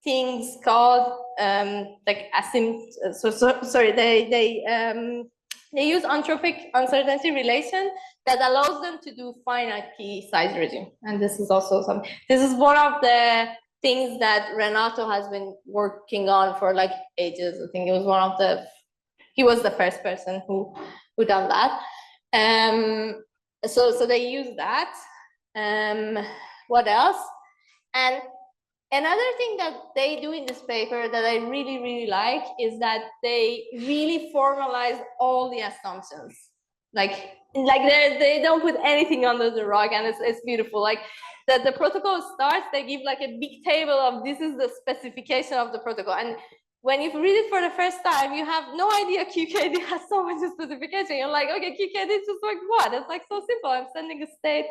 things called like they use anthropic uncertainty relation that allows them to do finite key size regime. And this is also this is one of the things that Renato has been working on for like ages. I think it was he was the first person who done that. So they use that. What else? And another thing that they do in this paper that I really, really like is that they really formalize all the assumptions. Like they don't put anything under the rug, and it's beautiful. Like the protocol starts, they give like a big table of this is the specification of the protocol. And when you read it for the first time, you have no idea QKD has so much specification. You're like, okay, QKD is just like what? It's like so simple. I'm sending a state,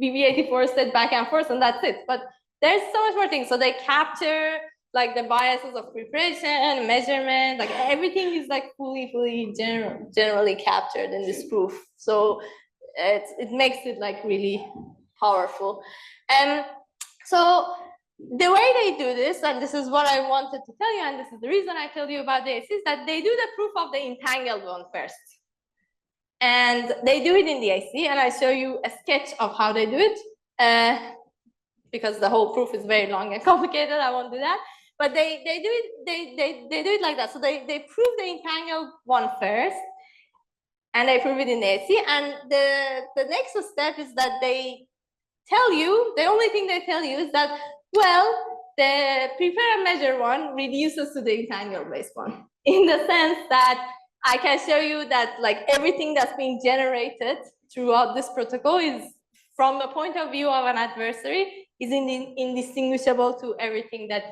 BB84 state back and forth, and that's it. But there's so much more things. So they capture like the biases of preparation, measurement, like everything is like fully generally captured in this proof. So it makes it like really powerful. So the way they do this, and this is what I wanted to tell you, and this is the reason I told you about this, is that they do the proof of the entangled one first. And they do it in the AC, and I show you a sketch of how they do it. Because the whole proof is very long and complicated, I won't do that. But they do it like that. So they prove the entangled one first, and they prove it in the AC. And the next step is that they tell you, the only thing they tell you is that, well, the prepare and measure one reduces to the entangled based one, in the sense that I can show you that like everything that's being generated throughout this protocol is, from the point of view of an adversary, is indistinguishable to everything that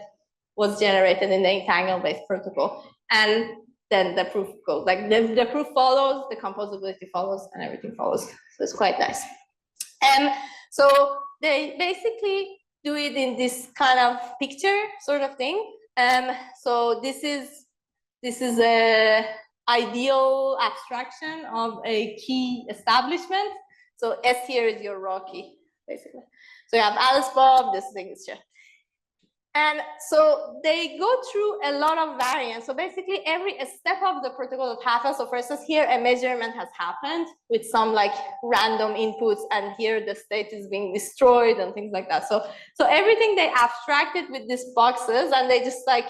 was generated in the entangled-based protocol. And then the proof goes, like the proof follows, the composability follows, and everything follows. So it's quite nice. So they basically do it in this kind of picture sort of thing. So this is a ideal abstraction of a key establishment. So S here is your raw key, basically. So you have Alice Bob, this thing is here. And so they go through a lot of variants. So basically every step of the protocol that happens, so for instance, here a measurement has happened with some like random inputs, and here the state is being destroyed and things like that. So everything they abstracted with these boxes, and they just like,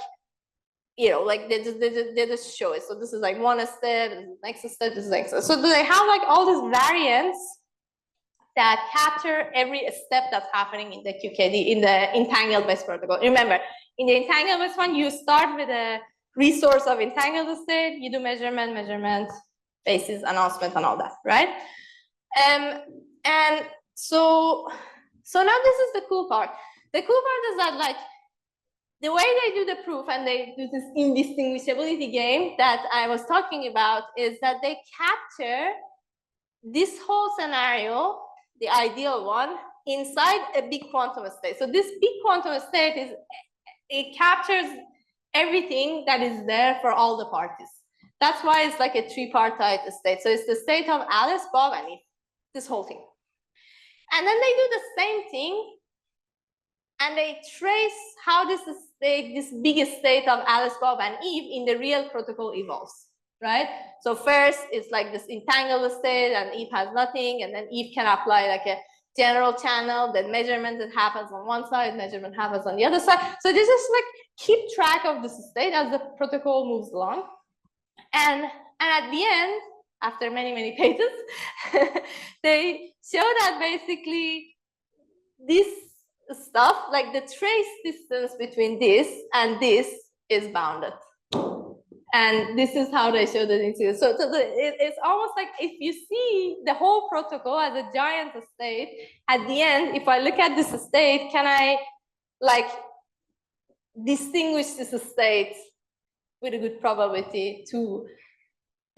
you know, like they just show it. So this is like one step, this is next step, this is next step. So they have like all these variants that capture every step that's happening in the QKD, in the entangled-based protocol. Remember, in the entangled-based one, you start with a resource of entangled state, you do measurement, basis, announcement, and all that, right? And so now this is the cool part. The cool part is that like, the way they do the proof and they do this indistinguishability game that I was talking about is that they capture this whole scenario, the ideal one, inside a big quantum state. So this big quantum state it captures everything that is there for all the parties. That's why it's like a tripartite state. So it's the state of Alice, Bob, and Eve, this whole thing. And then they do the same thing, and they trace how this biggest state of Alice, Bob, and Eve in the real protocol evolves, right? So first it's like this entangled state, and Eve has nothing, and then Eve can apply like a general channel, then measurement that happens on one side, measurement happens on the other side. So this is like keep track of this state as the protocol moves along. And at the end, after many, many pages, they show that basically this stuff, like the trace distance between this and this is bounded. And this is how they show the integral. So it's almost like if you see the whole protocol as a giant state, at the end, if I look at this state, can I like distinguish this state with a good probability to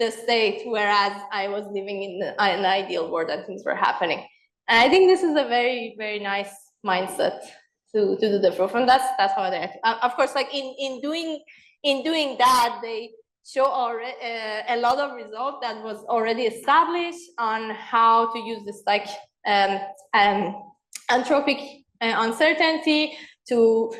the state, whereas I was living in an ideal world and things were happening. And I think this is a very, very nice mindset to do the proof, and that's how they of course, like in doing that, they show already a lot of results that was already established on how to use this like anthropic uncertainty to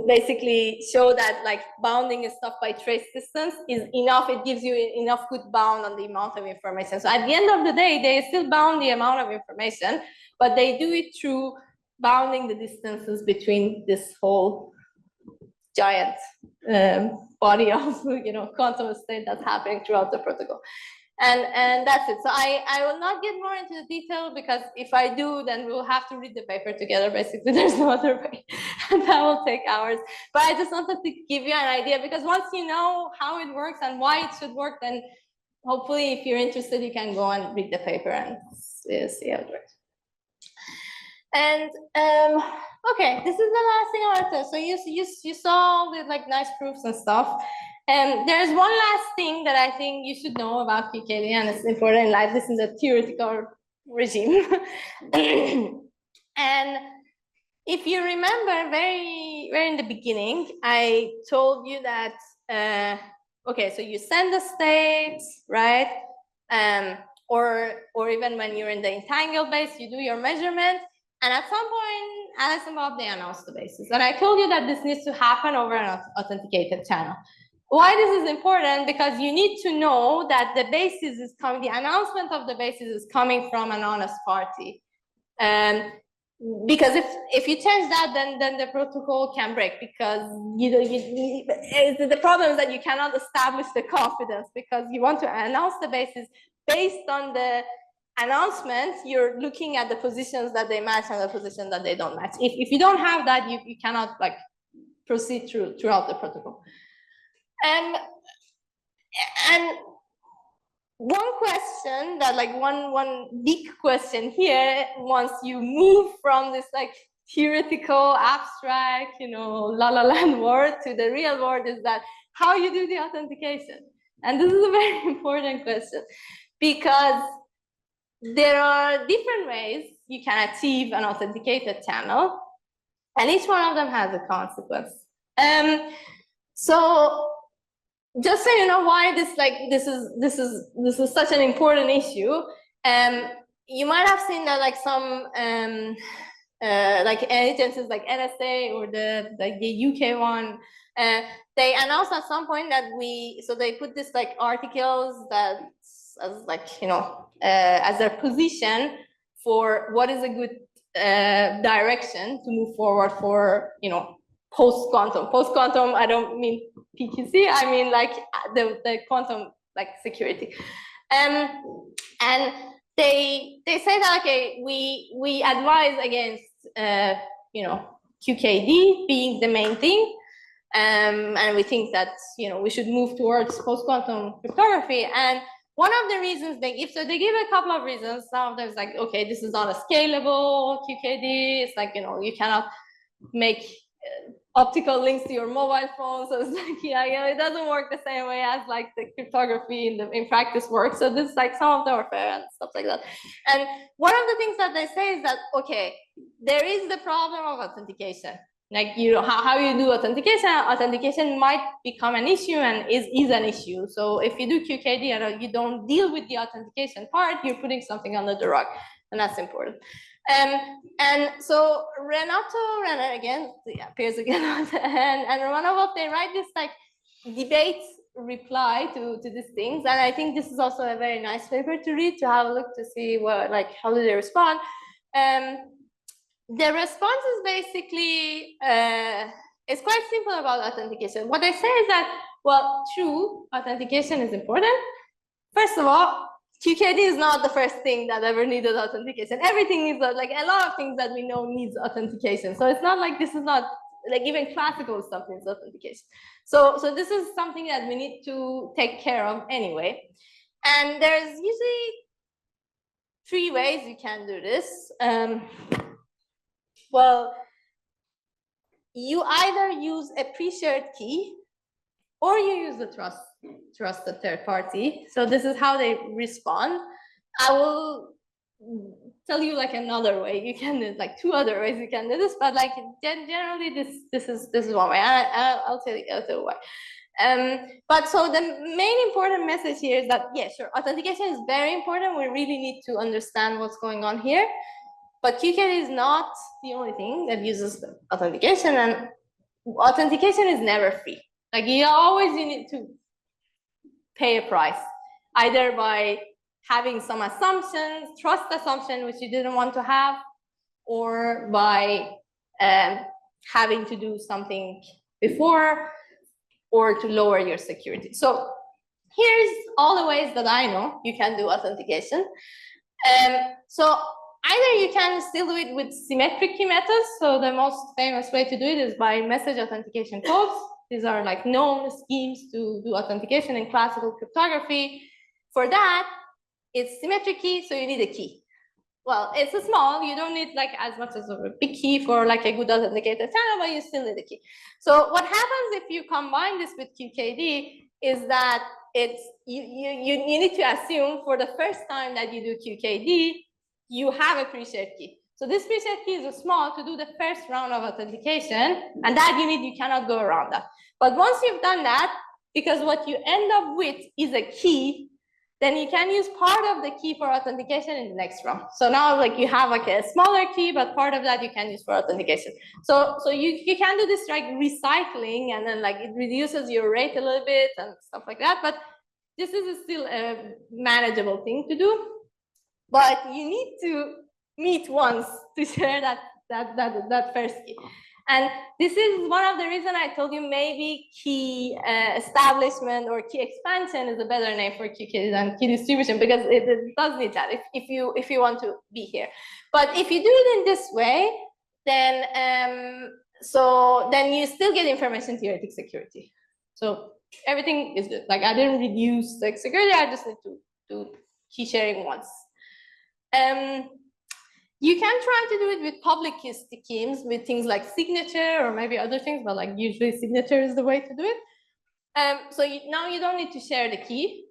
basically show that like bounding stuff by trace distance is enough. It gives you enough good bound on the amount of information. So at the end of the day, they still bound the amount of information, but they do it through bounding the distances between this whole giant body of quantum state that's happening throughout the protocol. And that's it. So I will not get more into the detail, because if I do, then we'll have to read the paper together. Basically, there's no other way, and that will take hours. But I just wanted to give you an idea, because once you know how it works and why it should work, then hopefully, if you're interested, you can go and read the paper and see how it works. And okay, this is the last thing I want to say. So you saw the like nice proofs and stuff. And there's one last thing that I think you should know about QKD, and it's important in life. This is a theoretical regime. And if you remember very in the beginning, I told you that, okay, so you send the states, right? Or even when you're in the entangled base, you do your measurement. And at some point, Alice and Bob, they announced the basis. And I told you that this needs to happen over an authenticated channel. Why this is important? Because you need to know that the basis is coming, the announcement of the basis is coming from an honest party. Because if you change that, then the protocol can break, because the problem is that you cannot establish the confidence, because you want to announce the basis based on the announcement. You're looking at the positions that they match and the positions that they don't match. If you don't have that, you cannot like proceed throughout the protocol. And one question that like one big question here, once you move from this like theoretical, abstract, la la land world to the real world, is that how you do the authentication. And this is a very important question, because there are different ways you can achieve an authenticated channel, and each one of them has a consequence. So just so you know why this is such an important issue. You might have seen that like some like agencies like NSA or the UK one, they announced at some point that they put this like articles that as like as their position for what is a good direction to move forward for post-quantum. Post-quantum, I don't mean PQC, I mean like the quantum like security. And they say that okay, we advise against QKD being the main thing, and we think that we should move towards post-quantum cryptography. And one of the reasons they give, so they give a couple of reasons. Some of them is like, okay, this is not a scalable QKD. It's like you cannot make optical links to your mobile phone, so it's like it doesn't work the same way as like the cryptography in practice works. So this is like some of them are fair and stuff like that. And one of the things that they say is that okay, there is the problem of authentication. Like how you do authentication might become an issue and is an issue. So if you do QKD and you don't deal with the authentication part, you're putting something under the rug, and that's important. And so Renato again appears again, and Romanov, they write this like debate reply to these things, and I think this is also a very nice paper to read, to have a look to see what how do they respond. The response is basically it's quite simple about authentication. What they say is that, well, true, authentication is important. First of all, QKD is not the first thing that ever needed authentication. Everything needs, like a lot of things that we know needs authentication. So it's not like this is not, like even classical stuff needs authentication. So this is something that we need to take care of anyway. And there's usually 3 ways you can do this. Well, you either use a pre-shared key or you use the trusted third party. So this is how they respond. I will tell you like another way you can do it, like 2 other ways you can do this, but like generally this is one way. I'll tell you why. But so the main important message here is that, yeah, sure, authentication is very important. We really need to understand what's going on here. But QKD is not the only thing that uses authentication, and authentication is never free. Like you need to pay a price, either by having some assumptions, trust assumption, which you didn't want to have, or by having to do something before, or to lower your security. So here's all the ways that I know you can do authentication. So either you can still do it with symmetric key methods. So the most famous way to do it is by message authentication codes. These are like known schemes to do authentication in classical cryptography. For that, it's symmetric key, so you need a key. Well, it's a small, you don't need like as much as a big key for like a good authenticated channel, but you still need a key. So what happens if you combine this with QKD is that it's you need to assume for the first time that you do QKD, you have a pre-shared key. So this pre-shared key is small to do the first round of authentication, and that you cannot go around that. But once you've done that, because what you end up with is a key, then you can use part of the key for authentication in the next round. So now like you have like a smaller key, but part of that you can use for authentication. So you can do this like recycling, and then like it reduces your rate a little bit and stuff like that. But this is still a manageable thing to do. But you need to meet once to share that first key. And this is one of the reasons I told you maybe key establishment or key expansion is a better name for QKD than key distribution, because it does need that if you want to be here. But if you do it in this way, then then you still get information theoretic security. So everything is good. Like I didn't reduce the security, I just need to do key sharing once. You can try to do it with public key schemes with things like signature or maybe other things, but like usually signature is the way to do it. So now you don't need to share the key.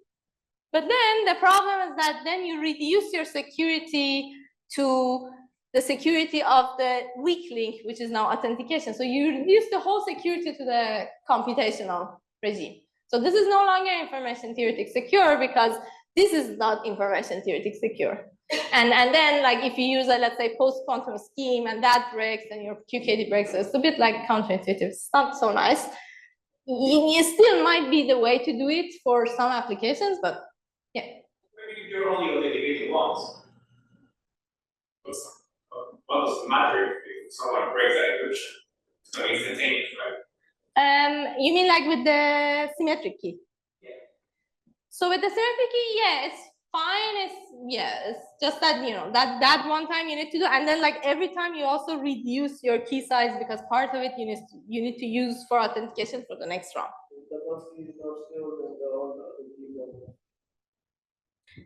But then the problem is that then you reduce your security to the security of the weak link, which is now authentication. So you reduce the whole security to the computational regime. So this is no longer information theoretic secure because this is not information theoretic secure. And then like if you use a, let's say, post-quantum scheme and that breaks, then your QKD breaks. So it's a bit like counterintuitive. It's not so nice. You still might be the way to do it for some applications, but yeah. Maybe you're only authenticating once. What does it matter if someone breaks that encryption? It's not instantaneous, right? You mean like with the symmetric key? Yeah. So with the symmetric key, yeah, it's fine. It's just that, you know, that one time you need to do, and then like every time you also reduce your key size because part of it you need to use for authentication for the next round.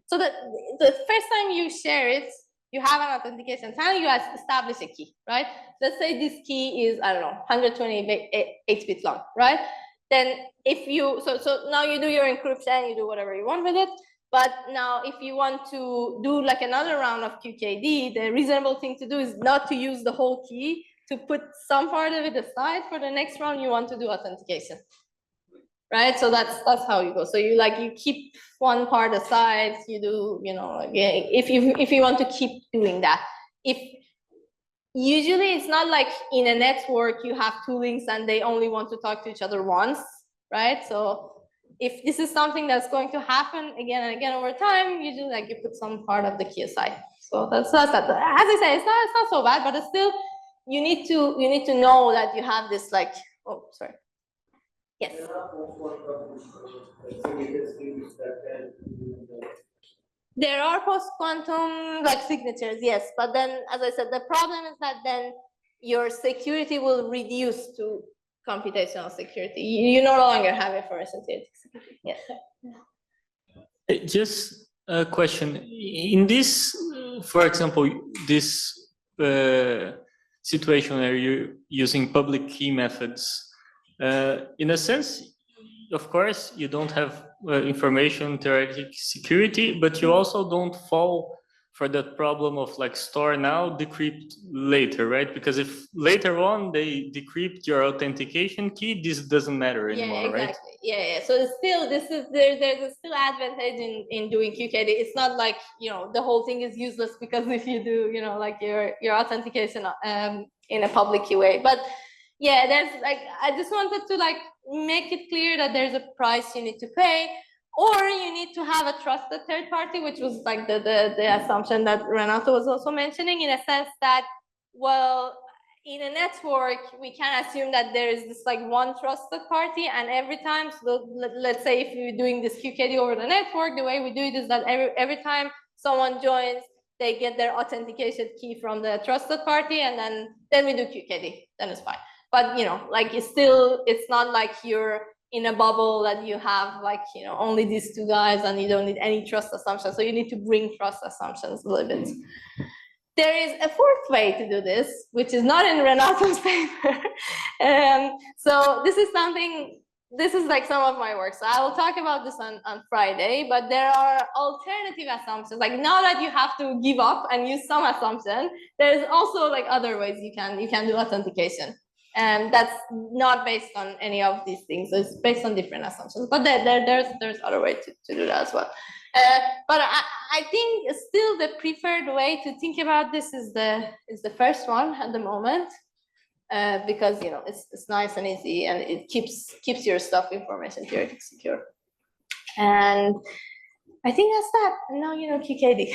So the first time you share it, you have an authentication channel, you establish a key, right? Let's say this key is, I don't know, 128 bits long, right? Then if you, so now you do your encryption, you do whatever you want with it. But now if you want to do like another round of QKD, the reasonable thing to do is not to use the whole key, to put some part of it aside for the next round you want to do authentication. Right, so that's how you go. So you keep one part aside. You do, you know, like, if you want to keep doing that. If usually it's not like in a network you have two links and they only want to talk to each other once, right? So if this is something that's going to happen again and again over time, usually like you put some part of the key aside. So that's that. As I say, it's not so bad, but it's still you need to know that you have this like, oh sorry. Yes. There are post-quantum like signatures, yes, but then, as I said, the problem is that then your security will reduce to computational security. You no longer have information theoretic security. Yes. Just a question. In this, for example, this situation where you're using public key methods. In a sense, of course, you don't have information theoretic security, but you also don't fall for that problem of like store now, decrypt later, right? Because if later on they decrypt your authentication key, this doesn't matter anymore, right? Exactly. Yeah. So it's still, there's still advantage in doing QKD. It's not like, you know, the whole thing is useless because if you do, you know, like your authentication in a public key way, but. Yeah, there's like, I just wanted to like make it clear that there's a price you need to pay, or you need to have a trusted third party, which was like the assumption that Renato was also mentioning, in a sense that, well, in a network, we can assume that there is this like one trusted party, and every time, so let's say if you're doing this QKD over the network, the way we do it is that every time someone joins, they get their authentication key from the trusted party, and then we do QKD, then it's fine. But, you know, like it's not like you're in a bubble that you have like, you know, only these two guys and you don't need any trust assumptions. So you need to bring trust assumptions a little bit. There is a fourth way to do this, which is not in Renato's paper. So this is like some of my work. So I will talk about this on Friday, but there are alternative assumptions. Like now that you have to give up and use some assumption, there's also like other ways you can do authentication. And that's not based on any of these things. It's based on different assumptions. But there's other way to do that as well. But I think still the preferred way to think about this is the first one at the moment, because you know it's nice and easy and it keeps your stuff information theoretic secure. And I think that's that. And now you know QKD.